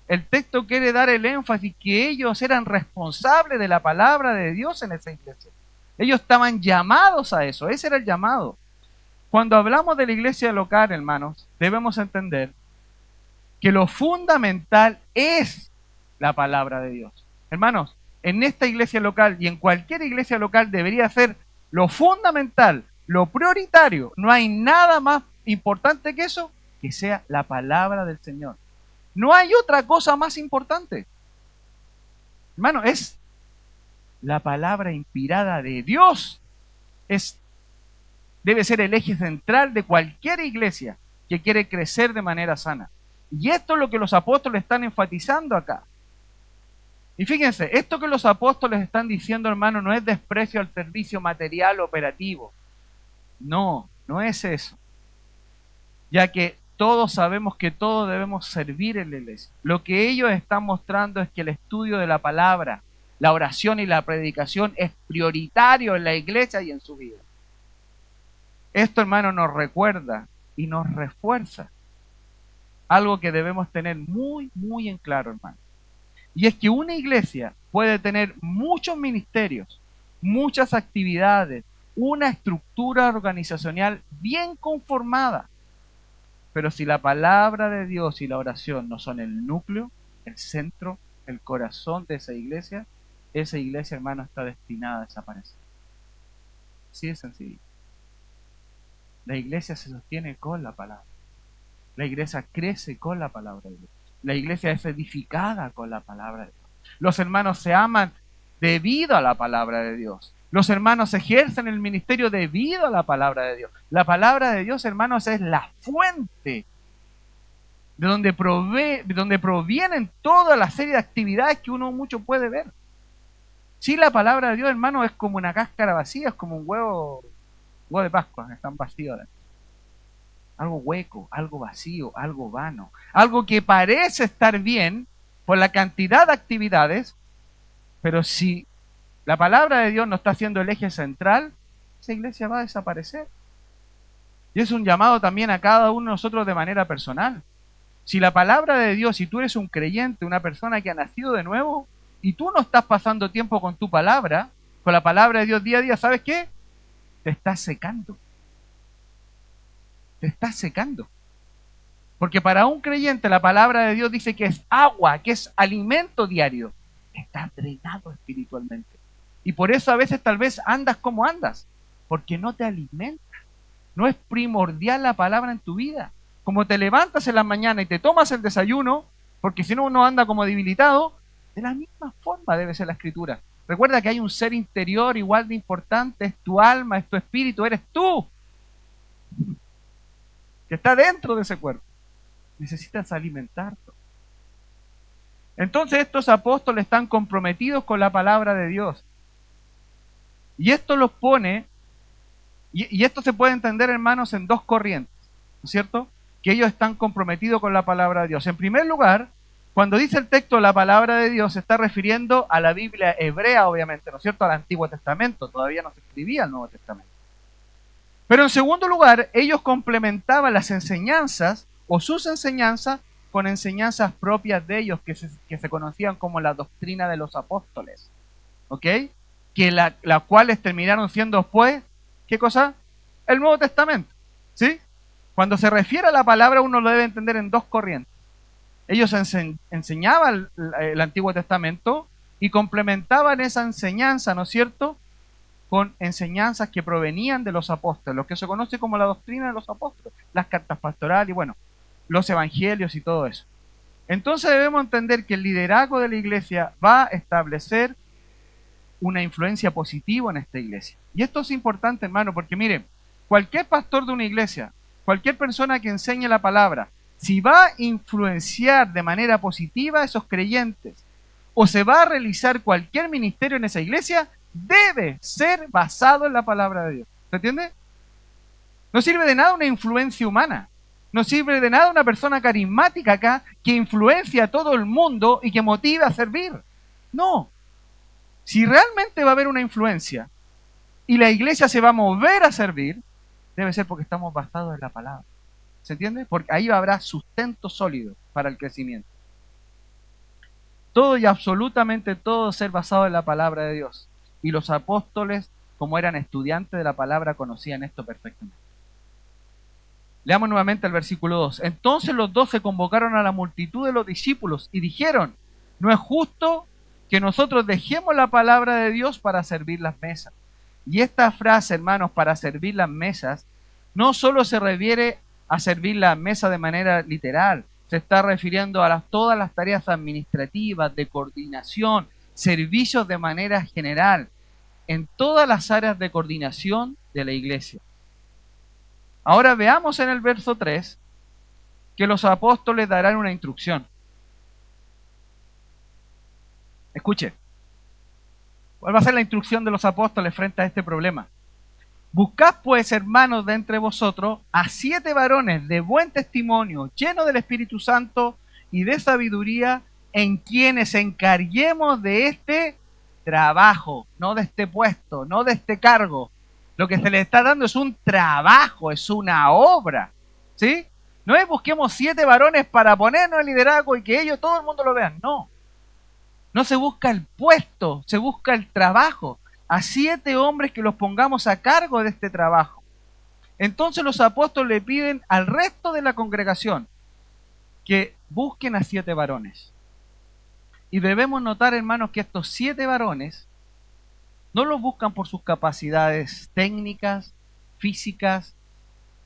el texto quiere dar el énfasis que ellos eran responsables de la palabra de Dios en esa iglesia. Ellos estaban llamados a eso, ese era el llamado. Cuando hablamos de la iglesia local, hermanos, debemos entender que lo fundamental es la palabra de Dios. Hermanos, en esta iglesia local y en cualquier iglesia local debería ser lo fundamental, lo prioritario. No hay nada más importante que eso, que sea la palabra del Señor. No hay otra cosa más importante. Hermano, es la palabra inspirada de Dios. Debe ser el eje central de cualquier iglesia que quiere crecer de manera sana. Y esto es lo que los apóstoles están enfatizando acá. Y fíjense, esto que los apóstoles están diciendo, hermano, no es desprecio al servicio material operativo. No, no es eso. Ya que todos sabemos que todos debemos servir en la iglesia. Lo que ellos están mostrando es que el estudio de la palabra, la oración y la predicación es prioritario en la iglesia y en su vida. Esto, hermano, nos recuerda y nos refuerza algo que debemos tener muy, muy en claro, hermano. Y es que una iglesia puede tener muchos ministerios, muchas actividades, una estructura organizacional bien conformada. Pero si la palabra de Dios y la oración no son el núcleo, el centro, el corazón de esa iglesia, hermano, está destinada a desaparecer. Así de sencillo. La iglesia se sostiene con la palabra. La iglesia crece con la palabra de Dios. La iglesia es edificada con la palabra de Dios. Los hermanos se aman debido a la palabra de Dios. Los hermanos ejercen el ministerio debido a la palabra de Dios. La palabra de Dios, hermanos, es la fuente de donde provienen toda la serie de actividades que uno mucho puede ver. Sí, la palabra de Dios, hermano, es como una cáscara vacía, es como un huevo de Pascua, están vacíos. Algo hueco, algo vacío, algo vano. Algo que parece estar bien por la cantidad de actividades, pero si la palabra de Dios no está siendo el eje central, esa iglesia va a desaparecer. Y es un llamado también a cada uno de nosotros de manera personal. Si la palabra de Dios, si tú eres un creyente, una persona que ha nacido de nuevo, y tú no estás pasando tiempo con tu palabra, con la palabra de Dios día a día, ¿sabes qué? Te estás secando. Te estás secando. Porque para un creyente la palabra de Dios dice que es agua, que es alimento diario. Estás drenado espiritualmente. Y por eso a veces tal vez andas como andas, porque no te alimentas. No es primordial la palabra en tu vida. Como te levantas en la mañana y te tomas el desayuno, porque si no uno anda como debilitado, de la misma forma debe ser la escritura. Recuerda que hay un ser interior igual de importante, es tu alma, es tu espíritu, eres tú, que está dentro de ese cuerpo. Necesitas alimentarte. Entonces estos apóstoles están comprometidos con la palabra de Dios. Y esto los pone, y esto se puede entender, hermanos, en dos corrientes, ¿no es cierto? Que ellos están comprometidos con la palabra de Dios. En primer lugar, cuando dice el texto la palabra de Dios, se está refiriendo a la Biblia hebrea, obviamente, ¿no es cierto? Al Antiguo Testamento, todavía no se escribía el Nuevo Testamento. Pero en segundo lugar, ellos complementaban las enseñanzas o sus enseñanzas con enseñanzas propias de ellos que se conocían como la doctrina de los apóstoles. ¿Ok? Que las cuales terminaron siendo después, ¿qué cosa? El Nuevo Testamento. ¿Sí? Cuando se refiere a la palabra uno lo debe entender en dos corrientes. Ellos enseñaban el Antiguo Testamento y complementaban esa enseñanza, ¿no es cierto?, con enseñanzas que provenían de los apóstoles, lo que se conoce como la doctrina de los apóstoles, las cartas pastorales y bueno, los evangelios y todo eso. Entonces debemos entender que el liderazgo de la iglesia va a establecer una influencia positiva en esta iglesia. Y esto es importante, hermano, porque miren, cualquier pastor de una iglesia, cualquier persona que enseñe la palabra, si va a influenciar de manera positiva a esos creyentes o se va a realizar cualquier ministerio en esa iglesia, debe ser basado en la palabra de Dios. ¿Se entiende? No sirve de nada una influencia humana. No sirve de nada una persona carismática acá que influencia a todo el mundo y que motive a servir. No. Si realmente va a haber una influencia y la iglesia se va a mover a servir, debe ser porque estamos basados en la palabra. ¿Se entiende? Porque ahí habrá sustento sólido para el crecimiento. todo y absolutamente todo ser basado en la palabra de Dios. Y los apóstoles, como eran estudiantes de la palabra, conocían esto perfectamente. Leamos nuevamente el versículo 2. Entonces los 12 convocaron a la multitud de los discípulos y dijeron, no es justo que nosotros dejemos la palabra de Dios para servir las mesas. Y esta frase, hermanos, para servir las mesas, no solo se refiere a servir la mesa de manera literal, se está refiriendo a todas las tareas administrativas, de coordinación, servicios de manera general, en todas las áreas de coordinación de la iglesia. Ahora veamos en el verso 3 que los apóstoles darán una instrucción. Escuche, ¿cuál va a ser la instrucción de los apóstoles frente a este problema? Buscad pues, hermanos, de entre vosotros a 7 varones de buen testimonio, llenos del Espíritu Santo y de sabiduría, en quienes encarguemos de este trabajo, no de este puesto, no de este cargo. Lo que se les está dando es un trabajo, es una obra, ¿sí? No es busquemos 7 varones para ponernos el liderazgo y que ellos, todo el mundo lo vean, no. No se busca el puesto, se busca el trabajo. A 7 hombres que los pongamos a cargo de este trabajo. Entonces los apóstoles le piden al resto de la congregación que busquen a 7 varones. Y debemos notar, hermanos, que estos 7 varones no los buscan por sus capacidades técnicas, físicas,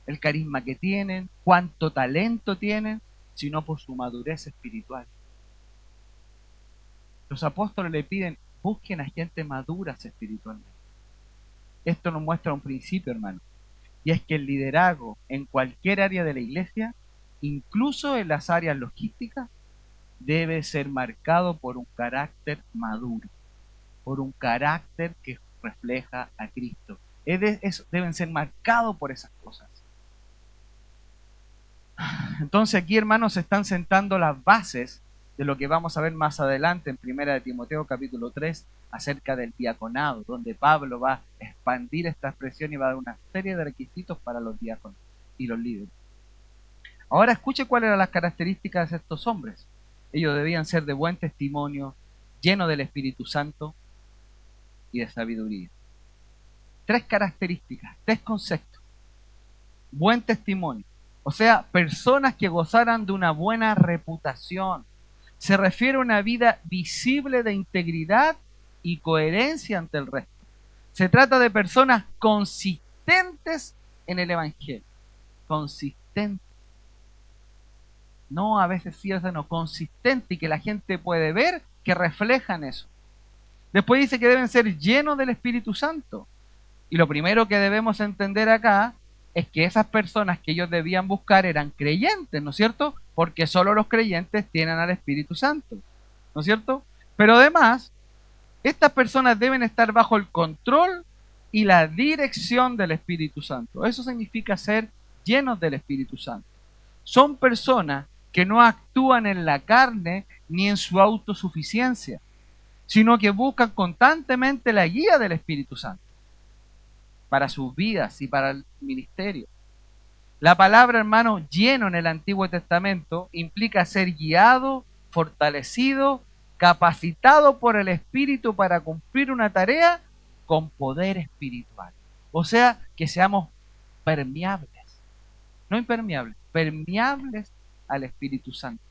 el carisma que tienen, cuánto talento tienen, sino por su madurez espiritual. Los apóstoles le piden, busquen a gente maduras espiritualmente. Esto nos muestra un principio, hermano, y es que el liderazgo en cualquier área de la iglesia, incluso en las áreas logísticas, debe ser marcado por un carácter maduro, por un carácter que refleja a Cristo. Deben ser marcados por esas cosas. Entonces aquí, hermanos, se están sentando las bases de lo que vamos a ver más adelante en 1 de Timoteo capítulo 3 acerca del diaconado, donde Pablo va a expandir esta expresión y va a dar una serie de requisitos para los diáconos y los líderes. Ahora escuche cuáles eran las características de estos hombres. Ellos debían ser de buen testimonio, llenos del Espíritu Santo y de sabiduría. 3 características, 3 conceptos. Buen testimonio, o sea, personas que gozaran de una buena reputación. Se refiere a una vida visible de integridad y coherencia ante el resto. Se trata de personas consistentes en el Evangelio. Consistentes. No a veces sí, a veces no. Consistente y que la gente puede ver que reflejan eso. Después dice que deben ser llenos del Espíritu Santo. Y lo primero que debemos entender acá es que esas personas que ellos debían buscar eran creyentes, ¿no es cierto? Porque solo los creyentes tienen al Espíritu Santo, ¿no es cierto? Pero además, estas personas deben estar bajo el control y la dirección del Espíritu Santo. Eso significa ser llenos del Espíritu Santo. Son personas que no actúan en la carne ni en su autosuficiencia, sino que buscan constantemente la guía del Espíritu Santo para sus vidas y para el ministerio. La palabra, hermano, lleno en el Antiguo Testamento implica ser guiado, fortalecido, capacitado por el Espíritu para cumplir una tarea con poder espiritual. O sea, que seamos permeables, no impermeables, permeables al Espíritu Santo.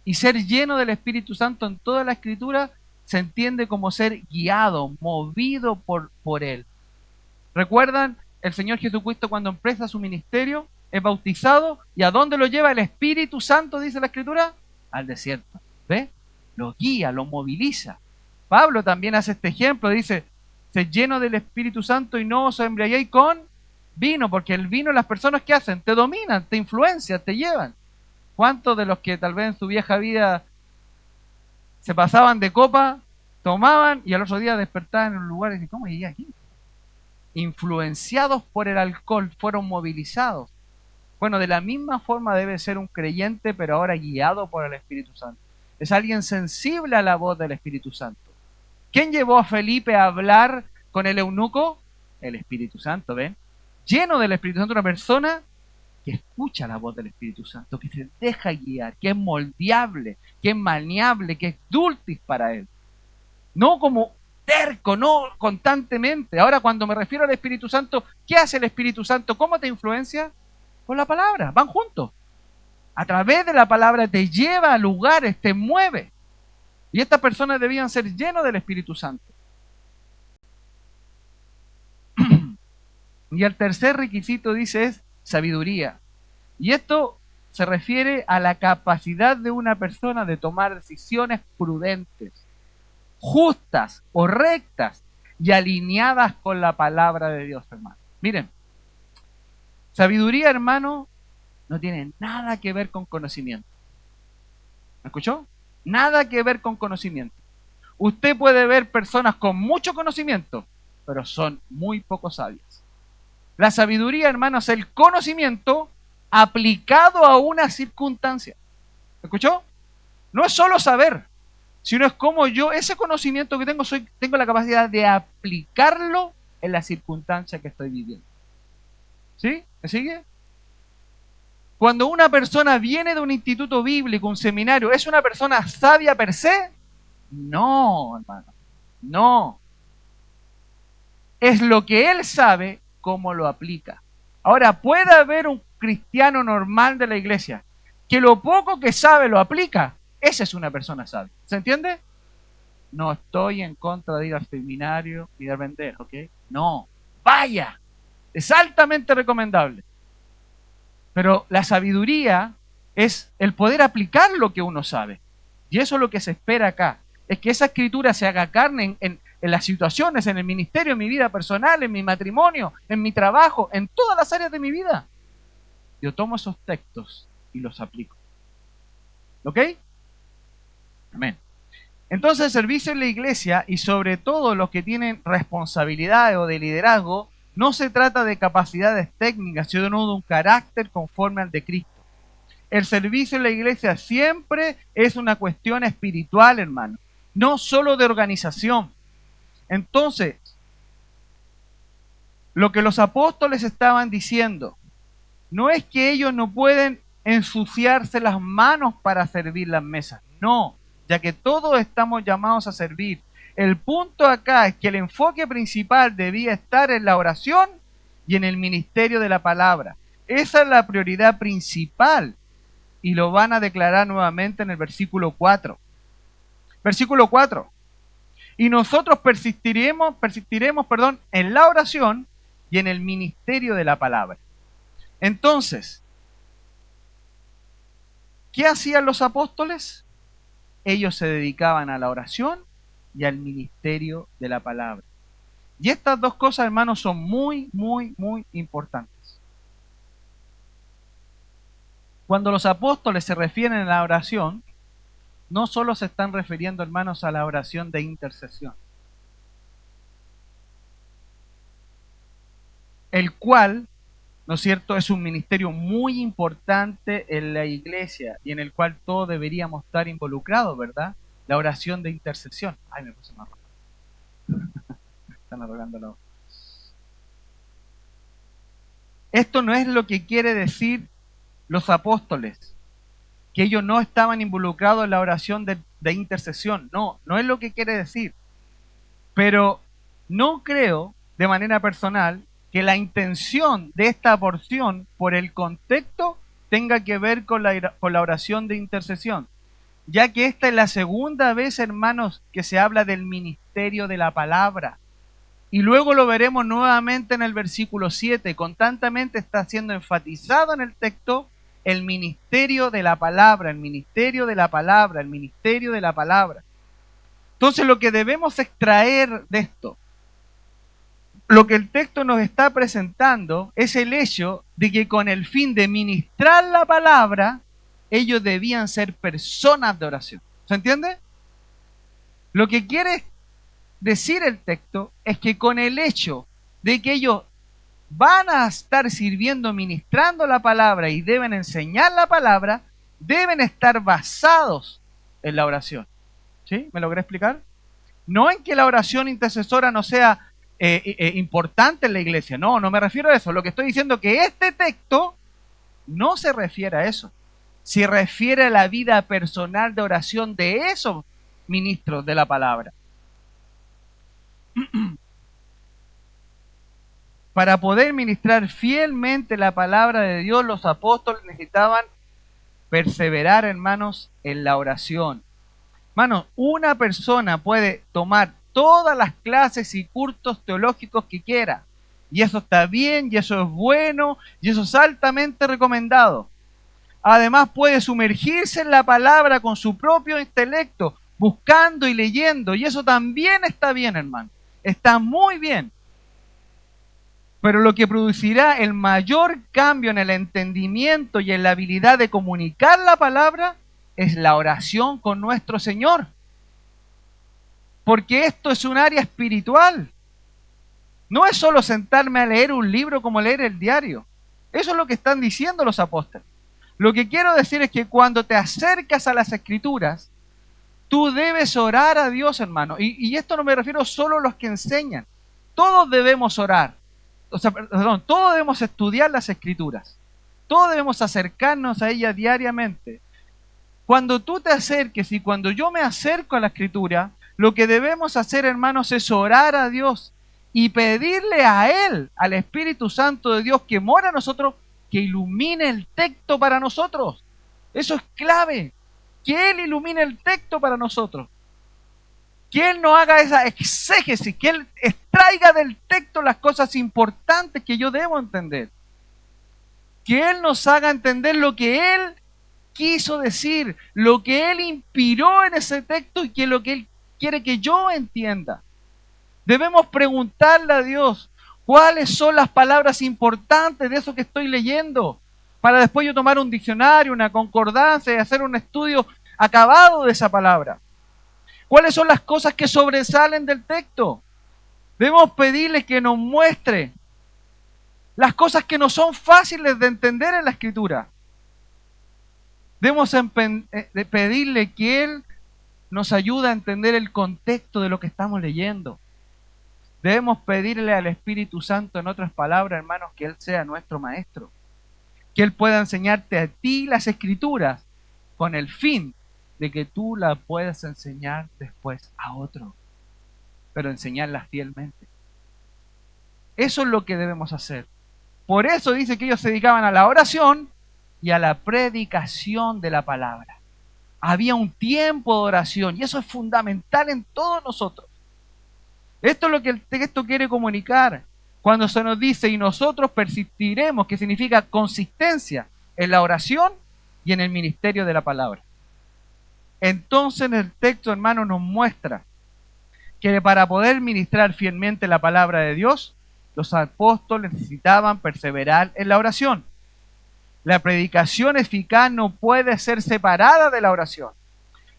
Y ser lleno del Espíritu Santo en toda la Escritura se entiende como ser guiado, movido por Él. ¿Recuerdan el Señor Jesucristo cuando empieza su ministerio? Es bautizado. ¿Y a dónde lo lleva el Espíritu Santo, dice la Escritura? Al desierto. ¿Ve? Lo guía, lo moviliza. Pablo también hace este ejemplo. Dice, se lleno del Espíritu Santo y no os embriaguéis con vino, porque el vino, las personas que hacen, te dominan, te influencian, te llevan. ¿Cuántos de los que tal vez en su vieja vida se pasaban de copa, tomaban y al otro día despertaban en un lugar y dicen, ¿cómo llegué aquí? Influenciados por el alcohol, fueron movilizados. Bueno, de la misma forma debe ser un creyente, pero ahora guiado por el Espíritu Santo. Es alguien sensible a la voz del Espíritu Santo. ¿Quién llevó a Felipe a hablar con el eunuco? El Espíritu Santo, ¿ven? Lleno del Espíritu Santo, una persona que escucha la voz del Espíritu Santo, que se deja guiar, que es moldeable, que es maniable, que es dulcis para él. No como terco, no constantemente. Ahora, cuando me refiero al Espíritu Santo, ¿qué hace el Espíritu Santo? ¿Cómo te influencia? Con la palabra, van juntos. A través de la palabra te lleva a lugares, te mueve. Y estas personas debían ser llenos del Espíritu Santo. Y el tercer requisito, dice, es sabiduría. Y esto se refiere a la capacidad de una persona de tomar decisiones prudentes, justas, correctas y alineadas con la palabra de Dios, hermano. Miren, sabiduría, hermano, no tiene nada que ver con conocimiento. ¿Me escuchó? Nada que ver con conocimiento. Usted puede ver personas con mucho conocimiento, pero son muy poco sabias. La sabiduría, hermano, es el conocimiento aplicado a una circunstancia. ¿Me escuchó? No es solo saber, sino es como yo, ese conocimiento que tengo, tengo la capacidad de aplicarlo en la circunstancia que estoy viviendo. ¿Sí? ¿Me sigue? Cuando una persona viene de un instituto bíblico, un seminario, ¿es una persona sabia per se? No, hermano, no. Es lo que él sabe, cómo lo aplica. Ahora, puede haber un cristiano normal de la iglesia que lo poco que sabe lo aplica. Esa es una persona sabia. ¿Se entiende? No estoy en contra de ir al seminario ni de vender, ¿ok? No, vaya. Es altamente recomendable. Pero la sabiduría es el poder aplicar lo que uno sabe. Y eso es lo que se espera acá. Es que esa escritura se haga carne en las situaciones, en el ministerio, en mi vida personal, en mi matrimonio, en mi trabajo, en todas las áreas de mi vida. Yo tomo esos textos y los aplico. ¿Ok? Amén. Entonces el servicio en la iglesia, y sobre todo los que tienen responsabilidades o de liderazgo, no se trata de capacidades técnicas, sino de un carácter conforme al de Cristo. El servicio en la iglesia siempre es una cuestión espiritual, hermano, no solo de organización. Entonces, lo que los apóstoles estaban diciendo no es que ellos no pueden ensuciarse las manos para servir las mesas, no, ya que todos estamos llamados a servir. El punto acá es que el enfoque principal debía estar en la oración y en el ministerio de la palabra. Esa es la prioridad principal y lo van a declarar nuevamente en el versículo 4. Versículo 4. Y nosotros persistiremos, en la oración y en el ministerio de la palabra. Entonces, ¿qué hacían los apóstoles? Ellos se dedicaban a la oración y al ministerio de la palabra. Y estas dos cosas, hermanos, son muy, muy, muy importantes. Cuando los apóstoles se refieren a la oración, no solo se están refiriendo, hermanos, a la oración de intercesión, el cual, ¿no es cierto?, es un ministerio muy importante en la iglesia y en el cual todos deberíamos estar involucrados, ¿verdad? La oración de intercesión. Ay, me puse más rojo. Están arrogándolo. Esto no es lo que quiere decir los apóstoles, que ellos no estaban involucrados en la oración de intercesión. No, no es lo que quiere decir. Pero no creo, de manera personal, que la intención de esta porción, por el contexto, tenga que ver con la oración de intercesión, ya que esta es la segunda vez, hermanos, que se habla del ministerio de la palabra. Y luego lo veremos nuevamente en el versículo 7. Constantemente está siendo enfatizado en el texto el ministerio de la palabra, el ministerio de la palabra, el ministerio de la palabra. Entonces, lo que debemos extraer de esto, lo que el texto nos está presentando, es el hecho de que con el fin de ministrar la palabra, ellos debían ser personas de oración. ¿Se entiende? Lo que quiere decir el texto es que con el hecho de que ellos van a estar sirviendo, ministrando la palabra y deben enseñar la palabra, deben estar basados en la oración. ¿Sí? ¿Me logré explicar? No en que la oración intercesora no sea importante en la iglesia. No, no me refiero a eso. Lo que estoy diciendo es que este texto No se refiere a eso. Se refiere a la vida personal de oración de esos ministros de la palabra. Para poder ministrar fielmente la palabra de Dios, los apóstoles necesitaban perseverar, hermanos, en la oración. Hermanos, una persona puede tomar todas las clases y cursos teológicos que quiera. Y eso está bien, y eso es bueno, y eso es altamente recomendado. Además puede sumergirse en la palabra con su propio intelecto, buscando y leyendo. Y eso también está bien, hermano. Está muy bien. Pero lo que producirá el mayor cambio en el entendimiento y en la habilidad de comunicar la palabra es la oración con nuestro Señor. Porque esto es un área espiritual. No es solo sentarme a leer un libro como leer el diario. Eso es lo que están diciendo los apóstoles. Lo que quiero decir es que cuando te acercas a las Escrituras, tú debes orar a Dios, hermano. Y esto no me refiero solo a los que enseñan. Todos debemos orar. Todos debemos estudiar las Escrituras. Todos debemos acercarnos a ellas diariamente. Cuando tú te acerques y cuando yo me acerco a la Escritura, lo que debemos hacer, hermanos, es orar a Dios y pedirle a Él, al Espíritu Santo de Dios que mora en nosotros, que ilumine el texto para nosotros. Eso es clave, que Él ilumine el texto para nosotros. Que Él no haga esa exégesis, que Él extraiga del texto las cosas importantes que yo debo entender. Que Él nos haga entender lo que Él quiso decir, lo que Él inspiró en ese texto y que lo que Él quiere que yo entienda. Debemos preguntarle a Dios cuáles son las palabras importantes de eso que estoy leyendo, para después yo tomar un diccionario, una concordancia y hacer un estudio acabado de esa palabra. ¿Cuáles son las cosas que sobresalen del texto? Debemos pedirle que nos muestre las cosas que no son fáciles de entender en la Escritura. Debemos pedirle que Él nos ayude a entender el contexto de lo que estamos leyendo. Debemos pedirle al Espíritu Santo, en otras palabras, hermanos, que Él sea nuestro maestro. Que Él pueda enseñarte a ti las Escrituras con el fin de que tú las puedas enseñar después a otro, pero enseñarlas fielmente. Eso es lo que debemos hacer. Por eso dice que ellos se dedicaban a la oración y a la predicación de la palabra. Había un tiempo de oración y eso es fundamental en todos nosotros. Esto es lo que el texto quiere comunicar cuando se nos dice y nosotros persistiremos, que significa consistencia en la oración y en el ministerio de la palabra. Entonces el texto, hermano, nos muestra que para poder ministrar fielmente la palabra de Dios, los apóstoles necesitaban perseverar en la oración. La predicación eficaz no puede ser separada de la oración.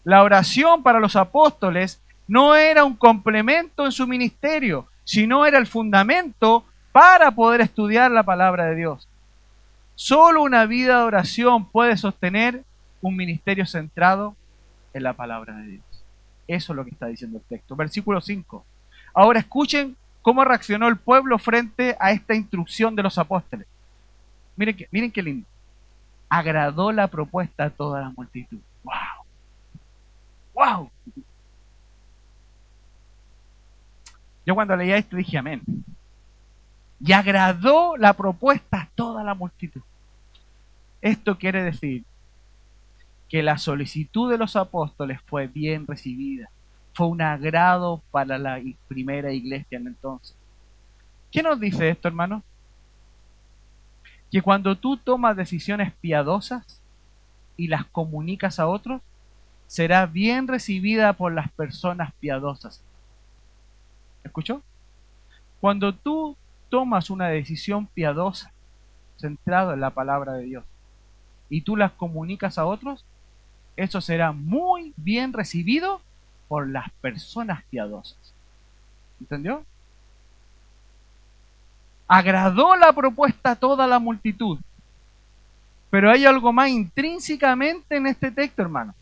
La oración para los apóstoles no era un complemento en su ministerio, sino era el fundamento para poder estudiar la palabra de Dios. Solo una vida de oración puede sostener un ministerio centrado en la palabra de Dios. Eso es lo que está diciendo el texto. Versículo 5. Ahora escuchen cómo reaccionó el pueblo frente a esta instrucción de los apóstoles. Miren qué lindo. Agradó la propuesta a toda la multitud. ¡Wow! ¡Wow! Yo cuando leía esto dije amén. Y agradó la propuesta a toda la multitud. Esto quiere decir que la solicitud de los apóstoles fue bien recibida. Fue un agrado para la primera iglesia en entonces. ¿Qué nos dice esto, hermano? Que cuando tú tomas decisiones piadosas y las comunicas a otros, será bien recibida por las personas piadosas. ¿Escuchó? Cuando tú tomas una decisión piadosa, centrada en la palabra de Dios, y tú las comunicas a otros, eso será muy bien recibido por las personas piadosas. ¿Entendió? Agradó la propuesta a toda la multitud. Pero hay algo más intrínsecamente en este texto, hermano.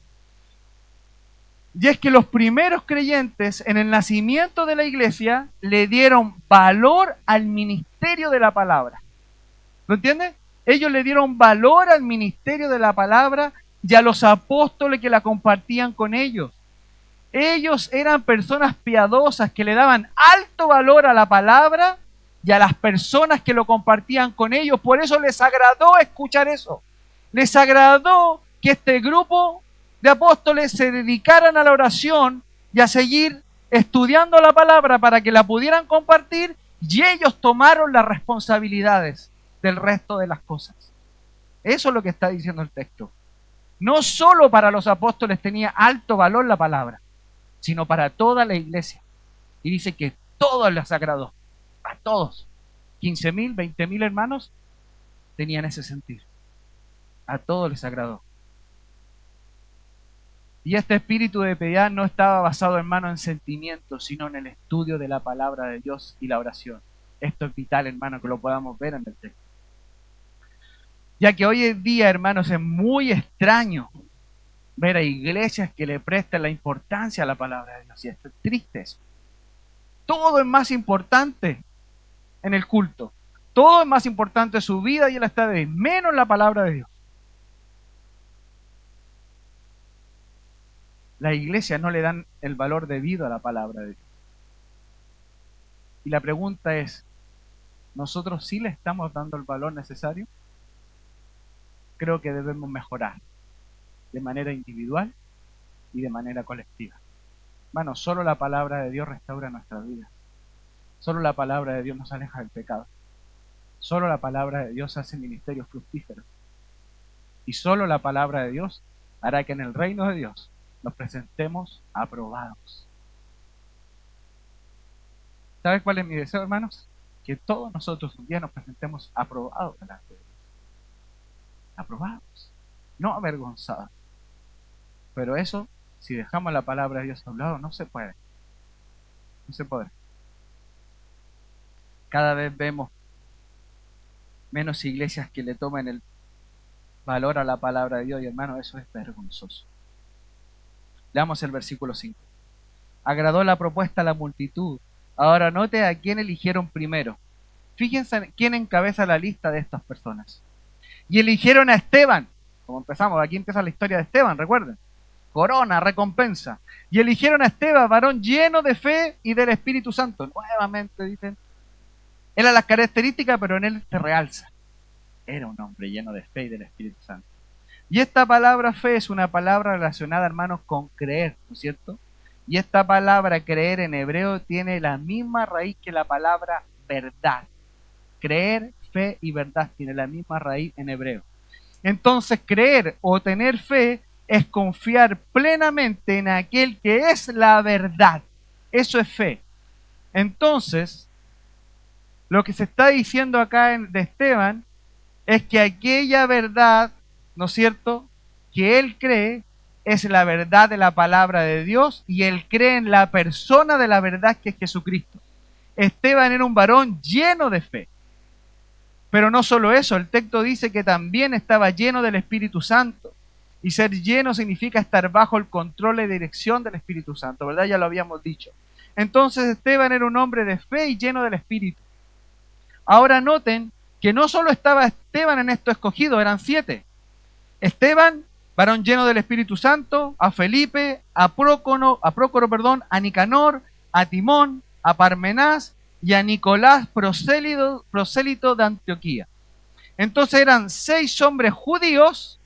Y es que los primeros creyentes en el nacimiento de la iglesia le dieron valor al ministerio de la palabra. ¿Lo entiende? Ellos le dieron valor al ministerio de la palabra y a los apóstoles que la compartían con ellos. Ellos eran personas piadosas que le daban alto valor a la palabra y a las personas que lo compartían con ellos. Por eso les agradó escuchar eso. Les agradó que este grupo de apóstoles se dedicaran a la oración y a seguir estudiando la palabra para que la pudieran compartir, y ellos tomaron las responsabilidades del resto de las cosas. Eso es lo que está diciendo el texto. No solo para los apóstoles tenía alto valor la palabra, sino para toda la iglesia. Y dice que todos les agradó, a todos. 15.000, 20.000 hermanos tenían ese sentir. A todos les agradó. Y este espíritu de piedad no estaba basado, hermano, en sentimientos, sino en el estudio de la palabra de Dios y la oración. Esto es vital, hermano, que lo podamos ver en el texto. Ya que hoy en día, hermanos, es muy extraño ver a iglesias que le prestan la importancia a la palabra de Dios. Y esto es triste eso. Todo es más importante en el culto. Todo es más importante en su vida y en la estadía, menos la palabra de Dios. La iglesia no le dan el valor debido a la palabra de Dios. Y la pregunta es, ¿nosotros sí le estamos dando el valor necesario? Creo que debemos mejorar de manera individual y de manera colectiva. Hermano, solo la palabra de Dios restaura nuestra vida. Solo la palabra de Dios nos aleja del pecado. Solo la palabra de Dios hace ministerios fructíferos. Y solo la palabra de Dios hará que en el reino de Dios nos presentemos aprobados. ¿Sabes cuál es mi deseo, hermanos? Que todos nosotros un día nos presentemos aprobados delante de Dios. Aprobados, no avergonzados. Pero eso, si dejamos la palabra de Dios a un lado, no se puede. No se puede. Cada vez vemos menos iglesias que le tomen el valor a la palabra de Dios, y hermano, eso es vergonzoso. Leamos el versículo 5. Agradó la propuesta a la multitud. Ahora note a quién eligieron primero. Fíjense quién encabeza la lista de estas personas. Y eligieron a Esteban. Como empezamos, aquí empieza la historia de Esteban, recuerden. Corona, recompensa. Y eligieron a Esteban, varón lleno de fe y del Espíritu Santo. Nuevamente dicen, era las características, pero en él se realza. Era un hombre lleno de fe y del Espíritu Santo. Y esta palabra fe es una palabra relacionada, hermanos, con creer, ¿no es cierto? Y esta palabra creer en hebreo tiene la misma raíz que la palabra verdad. Creer, fe y verdad tiene la misma raíz en hebreo. Entonces, creer o tener fe es confiar plenamente en aquel que es la verdad. Eso es fe. Entonces, lo que se está diciendo acá de Esteban es que aquella verdad, ¿no es cierto?, que él cree es la verdad de la palabra de Dios, y él cree en la persona de la verdad, que es Jesucristo. Esteban era un varón lleno de fe. Pero no solo eso, el texto dice que también estaba lleno del Espíritu Santo. Y ser lleno significa estar bajo el control y dirección del Espíritu Santo, ¿verdad? Ya lo habíamos dicho. Entonces Esteban era un hombre de fe y lleno del Espíritu. Ahora noten que no solo estaba Esteban en esto escogido, eran 7. Esteban, varón lleno del Espíritu Santo, a Felipe, a Prócoro, a Nicanor, a Timón, a Parmenás y a Nicolás, prosélito de Antioquía. Entonces eran 6 hombres judíos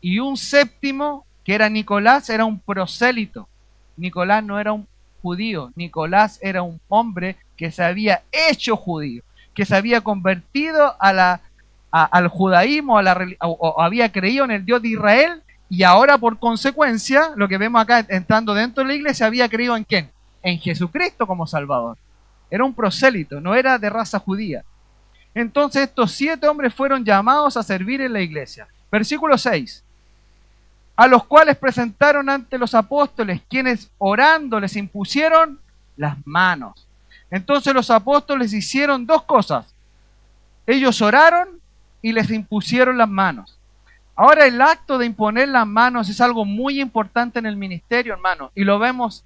y un séptimo, que era Nicolás, era un prosélito. Nicolás no era un judío, Nicolás era un hombre que se había hecho judío, que se había convertido al judaísmo, o había creído en el Dios de Israel, y ahora por consecuencia, lo que vemos acá entrando dentro de la iglesia, había creído ¿en quién? En Jesucristo como Salvador. Era un prosélito, no era de raza judía. Entonces estos 7 hombres fueron llamados a servir en la iglesia. Versículo 6. A los cuales presentaron ante los apóstoles, quienes orando les impusieron las manos. Entonces los apóstoles hicieron 2 cosas. Ellos oraron y les impusieron las manos. Ahora, el acto de imponer las manos es algo muy importante en el ministerio, hermano, y lo vamos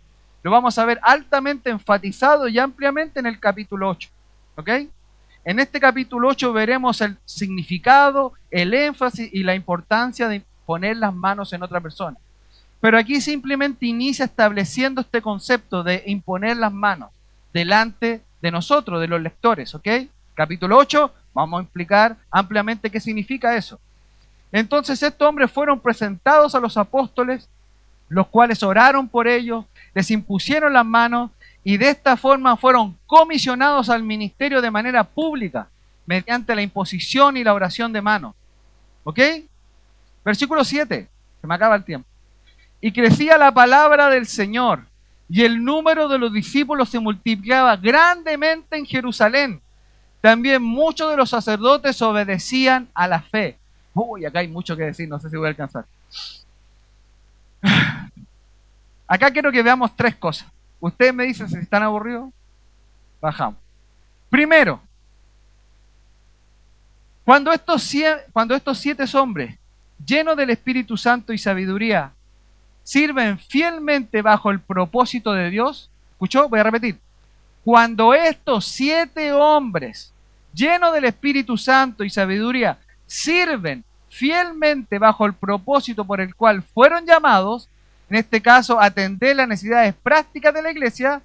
a ver altamente enfatizado y ampliamente en el capítulo 8. ¿Ok? En este capítulo 8 veremos el significado, el énfasis y la importancia de poner las manos en otra persona. Pero aquí simplemente inicia estableciendo este concepto de imponer las manos delante de nosotros, de los lectores, ¿ok? Capítulo 8, vamos a explicar ampliamente qué significa eso. Entonces estos hombres fueron presentados a los apóstoles, los cuales oraron por ellos, les impusieron las manos y de esta forma fueron comisionados al ministerio de manera pública, mediante la imposición y la oración de manos. ¿Ok? Versículo 7, se me acaba el tiempo. Y crecía la palabra del Señor, y el número de los discípulos se multiplicaba grandemente en Jerusalén. También muchos de los sacerdotes obedecían a la fe. Uy, acá hay mucho que decir, no sé si voy a alcanzar. Acá quiero que veamos tres cosas. Ustedes me dicen si están aburridos. Bajamos. Primero, cuando estos 7 hombres, llenos del Espíritu Santo y sabiduría, sirven fielmente bajo el propósito de Dios, ¿escuchó? Voy a repetir. Cuando estos 7 hombres, llenos del Espíritu Santo y sabiduría, sirven fielmente bajo el propósito por el cual fueron llamados, en este caso atender las necesidades prácticas de la iglesia,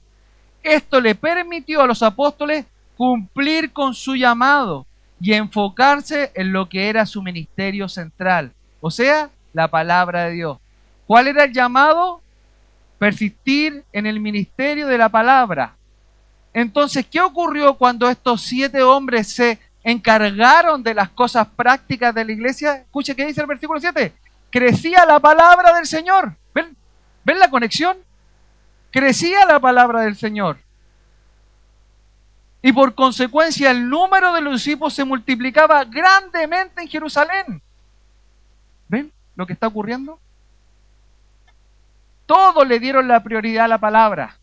esto le permitió a los apóstoles cumplir con su llamado y enfocarse en lo que era su ministerio central, o sea, la palabra de Dios. ¿Cuál era el llamado? Persistir en el ministerio de la palabra. Entonces, ¿qué ocurrió cuando estos 7 hombres se encargaron de las cosas prácticas de la iglesia? Escuche qué dice el versículo 7. Crecía la palabra del Señor. ¿Ven la conexión? Crecía la palabra del Señor. Y por consecuencia el número de los discípulos se multiplicaba grandemente en Jerusalén. ¿Ven lo que está ocurriendo? Todos le dieron la prioridad a la palabra.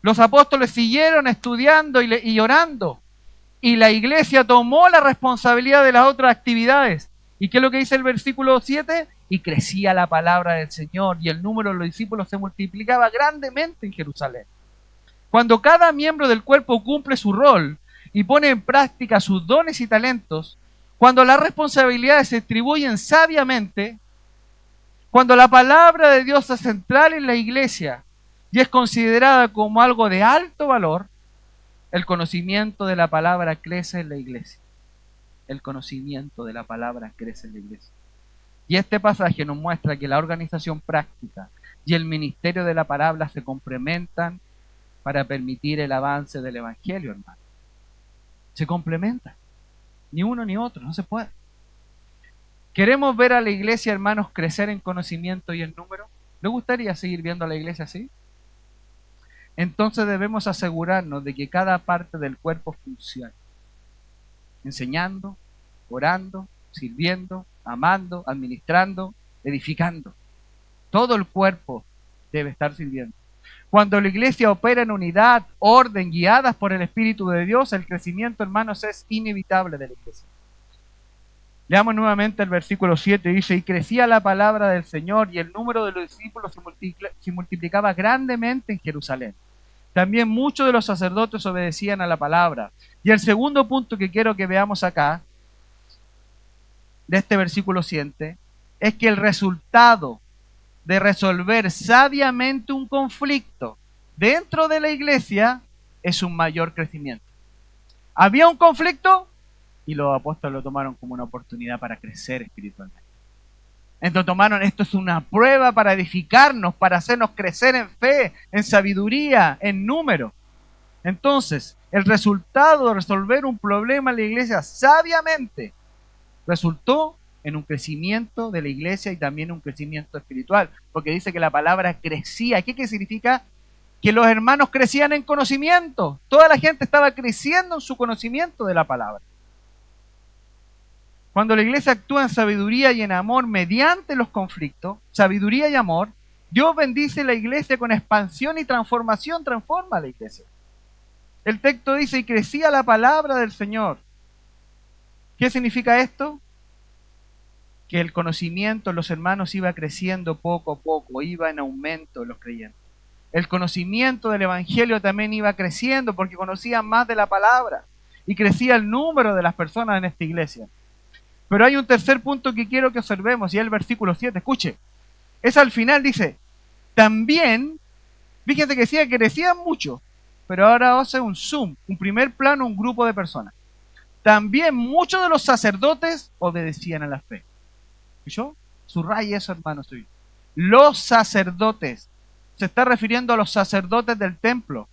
Los apóstoles siguieron estudiando y orando. Y la iglesia tomó la responsabilidad de las otras actividades. ¿Y qué es lo que dice el versículo 7? Y crecía la palabra del Señor y el número de los discípulos se multiplicaba grandemente en Jerusalén. Cuando cada miembro del cuerpo cumple su rol y pone en práctica sus dones y talentos, cuando las responsabilidades se distribuyen sabiamente, cuando la palabra de Dios es central en la iglesia y es considerada como algo de alto valor, el conocimiento de la palabra crece en la iglesia. El conocimiento de la palabra crece en la iglesia. Y este pasaje nos muestra que la organización práctica y el ministerio de la palabra se complementan para permitir el avance del evangelio, hermano. Se complementan. Ni uno ni otro, no se puede. ¿Queremos ver a la iglesia, hermanos, crecer en conocimiento y en número? ¿Le gustaría seguir viendo a la iglesia así? Entonces debemos asegurarnos de que cada parte del cuerpo funcione. Enseñando, orando, sirviendo, amando, administrando, edificando. Todo el cuerpo debe estar sirviendo. Cuando la iglesia opera en unidad, orden, guiadas por el Espíritu de Dios, el crecimiento, hermanos, es inevitable de la iglesia. Leamos nuevamente el versículo 7, dice, y crecía la palabra del Señor y el número de los discípulos se multiplicaba grandemente en Jerusalén. También muchos de los sacerdotes obedecían a la palabra. Y el segundo punto que quiero que veamos acá, de este versículo 7, es que el resultado de resolver sabiamente un conflicto dentro de la iglesia es un mayor crecimiento. Había un conflicto y los apóstoles lo tomaron como una oportunidad para crecer espiritualmente. Entonces tomaron, esto es una prueba para edificarnos, para hacernos crecer en fe, en sabiduría, en número. Entonces, el resultado de resolver un problema en la iglesia sabiamente resultó en un crecimiento de la iglesia y también un crecimiento espiritual, porque dice que la palabra crecía. ¿Qué significa? Que los hermanos crecían en conocimiento. Toda la gente estaba creciendo en su conocimiento de la palabra. Cuando la iglesia actúa en sabiduría y en amor mediante los conflictos, sabiduría y amor, Dios bendice la iglesia con expansión y transformación, transforma a la iglesia. El texto dice, y crecía la palabra del Señor. ¿Qué significa esto? Que el conocimiento de los hermanos iba creciendo poco a poco, iba en aumento en los creyentes. El conocimiento del evangelio también iba creciendo porque conocían más de la palabra. y crecía el número de las personas en esta iglesia. Pero hay un tercer punto que quiero que observemos, y es el versículo 7. Escuche, es al final, dice, también, fíjense que decía que crecían mucho, pero ahora hace un zoom, un primer plano, un grupo de personas. También muchos de los sacerdotes obedecían a la fe. ¿Escuchó? Subraya eso, hermano suyo. Los sacerdotes. Se está refiriendo a los sacerdotes del templo.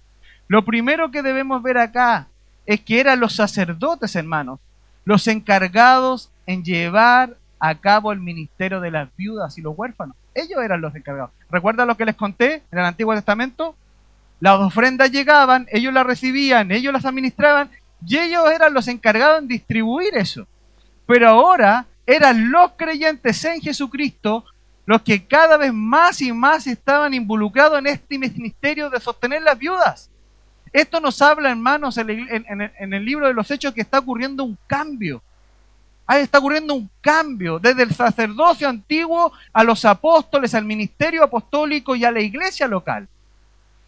Lo primero que debemos ver acá es que eran los sacerdotes, hermanos, los encargados en llevar a cabo el ministerio de las viudas y los huérfanos. Ellos eran los encargados. ¿Recuerdan lo que les conté en el Antiguo Testamento? Las ofrendas llegaban, ellos las recibían, ellos las administraban, y ellos eran los encargados en distribuir eso. Pero ahora eran los creyentes en Jesucristo los que cada vez más y más estaban involucrados en este ministerio de sostener las viudas. Esto nos habla, hermanos, en el libro de los Hechos, que está ocurriendo un cambio. Ahí está ocurriendo un cambio desde el sacerdocio antiguo a los apóstoles, al ministerio apostólico y a la iglesia local.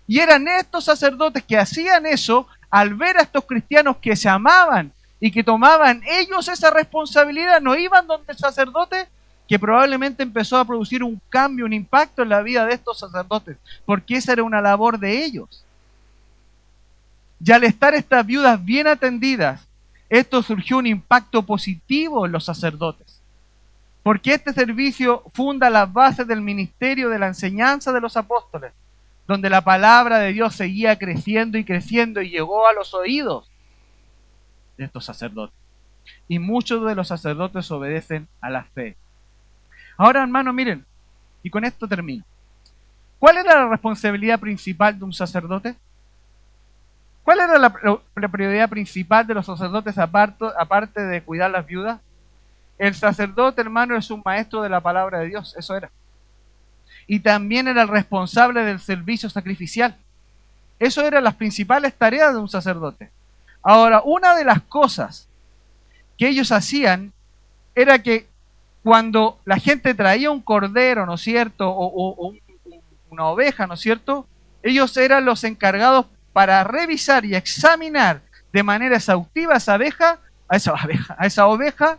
Y eran estos sacerdotes que hacían eso al ver a estos cristianos que se amaban y que tomaban ellos esa responsabilidad, no iban donde el sacerdote, que probablemente empezó a producir un cambio, un impacto en la vida de estos sacerdotes, porque esa era una labor de ellos. Y al estar estas viudas bien atendidas, esto surgió un impacto positivo en los sacerdotes, porque este servicio funda las bases del ministerio de la enseñanza de los apóstoles, donde la palabra de Dios seguía creciendo y creciendo y llegó a los oídos de estos sacerdotes. Y muchos de los sacerdotes obedecen a la fe. Ahora, hermanos, miren, y con esto termino. ¿Cuál era la responsabilidad principal de un sacerdote? ¿Cuál era la prioridad principal de los sacerdotes aparte de cuidar las viudas? El sacerdote, hermano, es un maestro de la palabra de Dios, eso era. Y también era el responsable del servicio sacrificial. Eso eran las principales tareas de un sacerdote. Ahora, una de las cosas que ellos hacían era que cuando la gente traía un cordero, ¿no es cierto?, o una oveja, ¿no es cierto?, ellos eran los encargados para revisar y examinar de manera exhaustiva a esa oveja,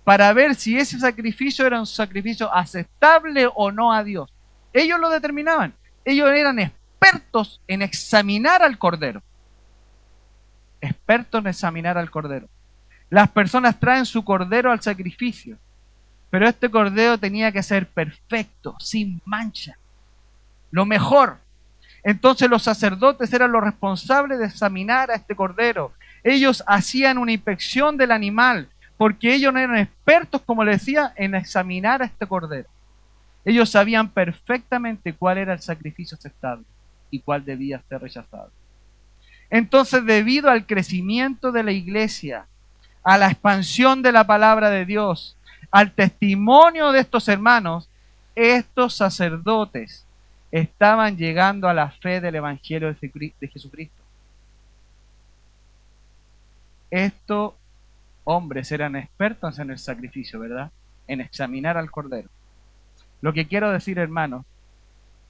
para ver si ese sacrificio era un sacrificio aceptable o no a Dios. Ellos lo determinaban. Ellos eran expertos en examinar al cordero. Expertos en examinar al cordero. Las personas traen su cordero al sacrificio, pero este cordero tenía que ser perfecto, sin mancha, lo mejor. Entonces los sacerdotes eran los responsables de examinar a este cordero. Ellos hacían una inspección del animal, porque ellos no eran expertos, como les decía, en examinar a este cordero. Ellos sabían perfectamente cuál era el sacrificio aceptable y cuál debía ser rechazado. Entonces, debido al crecimiento de la iglesia, a la expansión de la palabra de Dios, al testimonio de estos hermanos, estos sacerdotes estaban llegando a la fe del Evangelio de Jesucristo. Estos hombres eran expertos en el sacrificio, ¿verdad? En examinar al cordero. Lo que quiero decir, hermanos,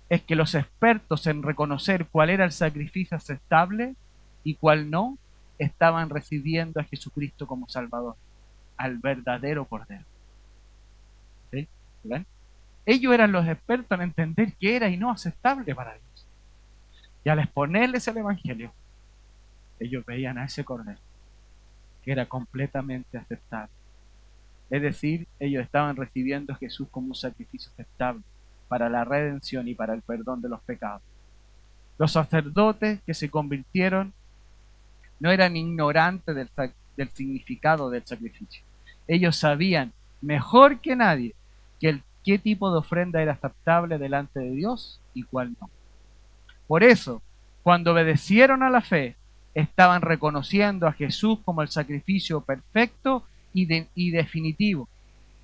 es que los expertos en reconocer cuál era el sacrificio aceptable y cuál no, estaban recibiendo a Jesucristo como Salvador, al verdadero Cordero. ¿Sí? ¿Ven? Ellos eran los expertos en entender qué era y no aceptable para Dios. Y al exponerles el Evangelio, ellos veían a ese Cordero, que era completamente aceptable. Es decir, ellos estaban recibiendo a Jesús como un sacrificio aceptable para la redención y para el perdón de los pecados. Los sacerdotes que se convirtieron no eran ignorantes del significado del sacrificio. Ellos sabían mejor que nadie qué tipo de ofrenda era aceptable delante de Dios y cuál no. Por eso, cuando obedecieron a la fe, estaban reconociendo a Jesús como el sacrificio perfecto y definitivo,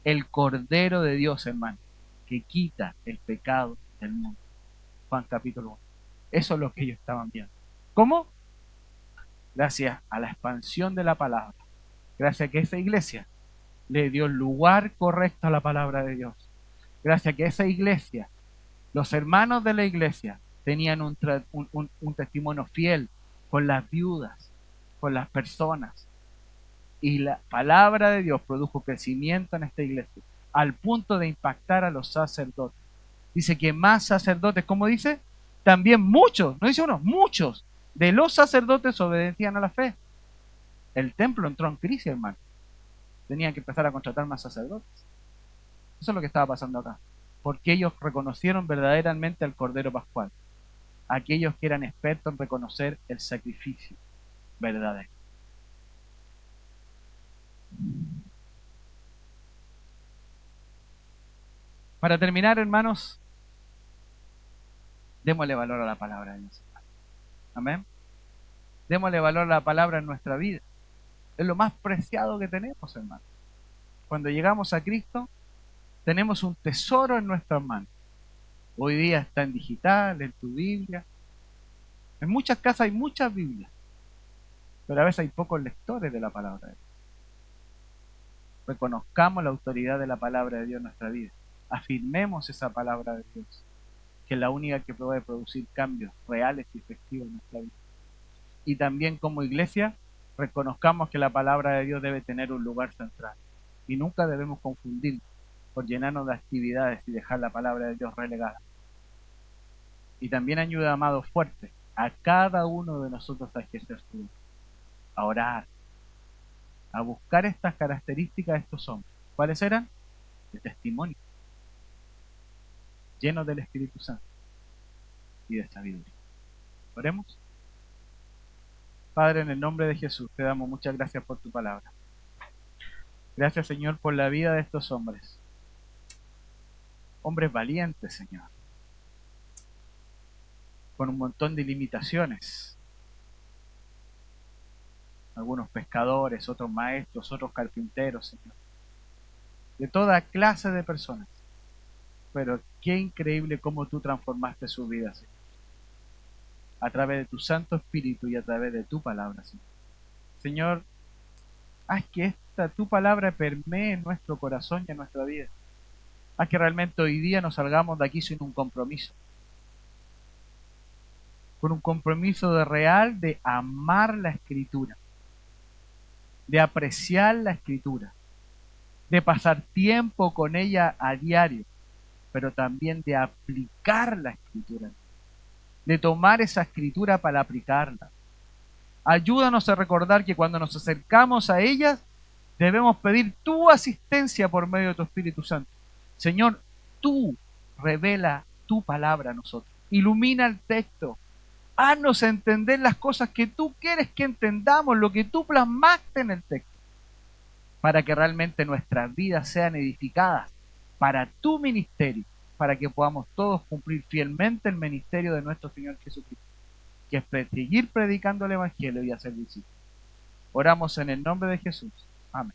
el Cordero de Dios, hermano, que quita el pecado del mundo. Juan capítulo 1. Eso es lo que ellos estaban viendo. ¿Cómo? Gracias a la expansión de la palabra. Gracias a que esa iglesia le dio el lugar correcto a la palabra de Dios. Gracias a que esa iglesia, los hermanos de la iglesia, tenían un testimonio fiel con las viudas, con las personas, Y la palabra de Dios produjo crecimiento en esta iglesia, al punto de impactar a los sacerdotes. Dice que más sacerdotes, como dice, también muchos, no dice uno, muchos de los sacerdotes obedecían a la fe. El templo entró en crisis, hermano. Tenían que empezar a contratar más sacerdotes. Eso es lo que estaba pasando acá. Porque ellos reconocieron verdaderamente al Cordero Pascual. Aquellos que eran expertos en reconocer el sacrificio verdadero. Para terminar, hermanos, démosle valor a la palabra de Dios. Amén. Démosle valor a la palabra en nuestra vida. Es lo más preciado que tenemos, hermano. Cuando llegamos a Cristo, tenemos un tesoro en nuestras manos. Hoy día está en digital, en tu Biblia. En muchas casas hay muchas Biblias, pero a veces hay pocos lectores de la palabra de Dios. Reconozcamos la autoridad de la palabra de Dios en nuestra vida. Afirmemos esa palabra de Dios, que es la única que puede producir cambios reales y efectivos en nuestra vida. Y también como iglesia, reconozcamos que la palabra de Dios debe tener un lugar central. Y nunca debemos confundirnos por llenarnos de actividades y dejar la palabra de Dios relegada. Y también ayuda, amado, fuerte a cada uno de nosotros a ejercer su vida, a orar, a buscar estas características de estos hombres. ¿Cuáles eran? De testimonio, llenos del Espíritu Santo y de sabiduría. Oremos. Padre, en el nombre de Jesús, te damos muchas gracias por tu palabra. Gracias, Señor, por la vida de estos hombres. Hombres valientes, Señor, con un montón de limitaciones. Algunos pescadores, otros maestros, otros carpinteros, Señor. De toda clase de personas. Pero qué increíble cómo tú transformaste su vida, Señor. A través de tu Santo Espíritu y a través de tu palabra, Señor. Señor, haz que tu palabra permee en nuestro corazón y en nuestra vida. Haz que realmente hoy día nos salgamos de aquí sin un compromiso. Con un compromiso de real de amar la Escritura, de apreciar la Escritura, de pasar tiempo con ella a diario, pero también de aplicar la Escritura, de tomar esa Escritura para aplicarla. Ayúdanos a recordar que cuando nos acercamos a ellas, debemos pedir tu asistencia por medio de tu Espíritu Santo. Señor, tú revela tu palabra a nosotros. Ilumina el texto. Haznos entender las cosas que tú quieres que entendamos, lo que tú plasmaste en el texto, para que realmente nuestras vidas sean edificadas para tu ministerio, para que podamos todos cumplir fielmente el ministerio de nuestro Señor Jesucristo, que es seguir predicando el Evangelio y hacer discípulos. Oramos en el nombre de Jesús. Amén.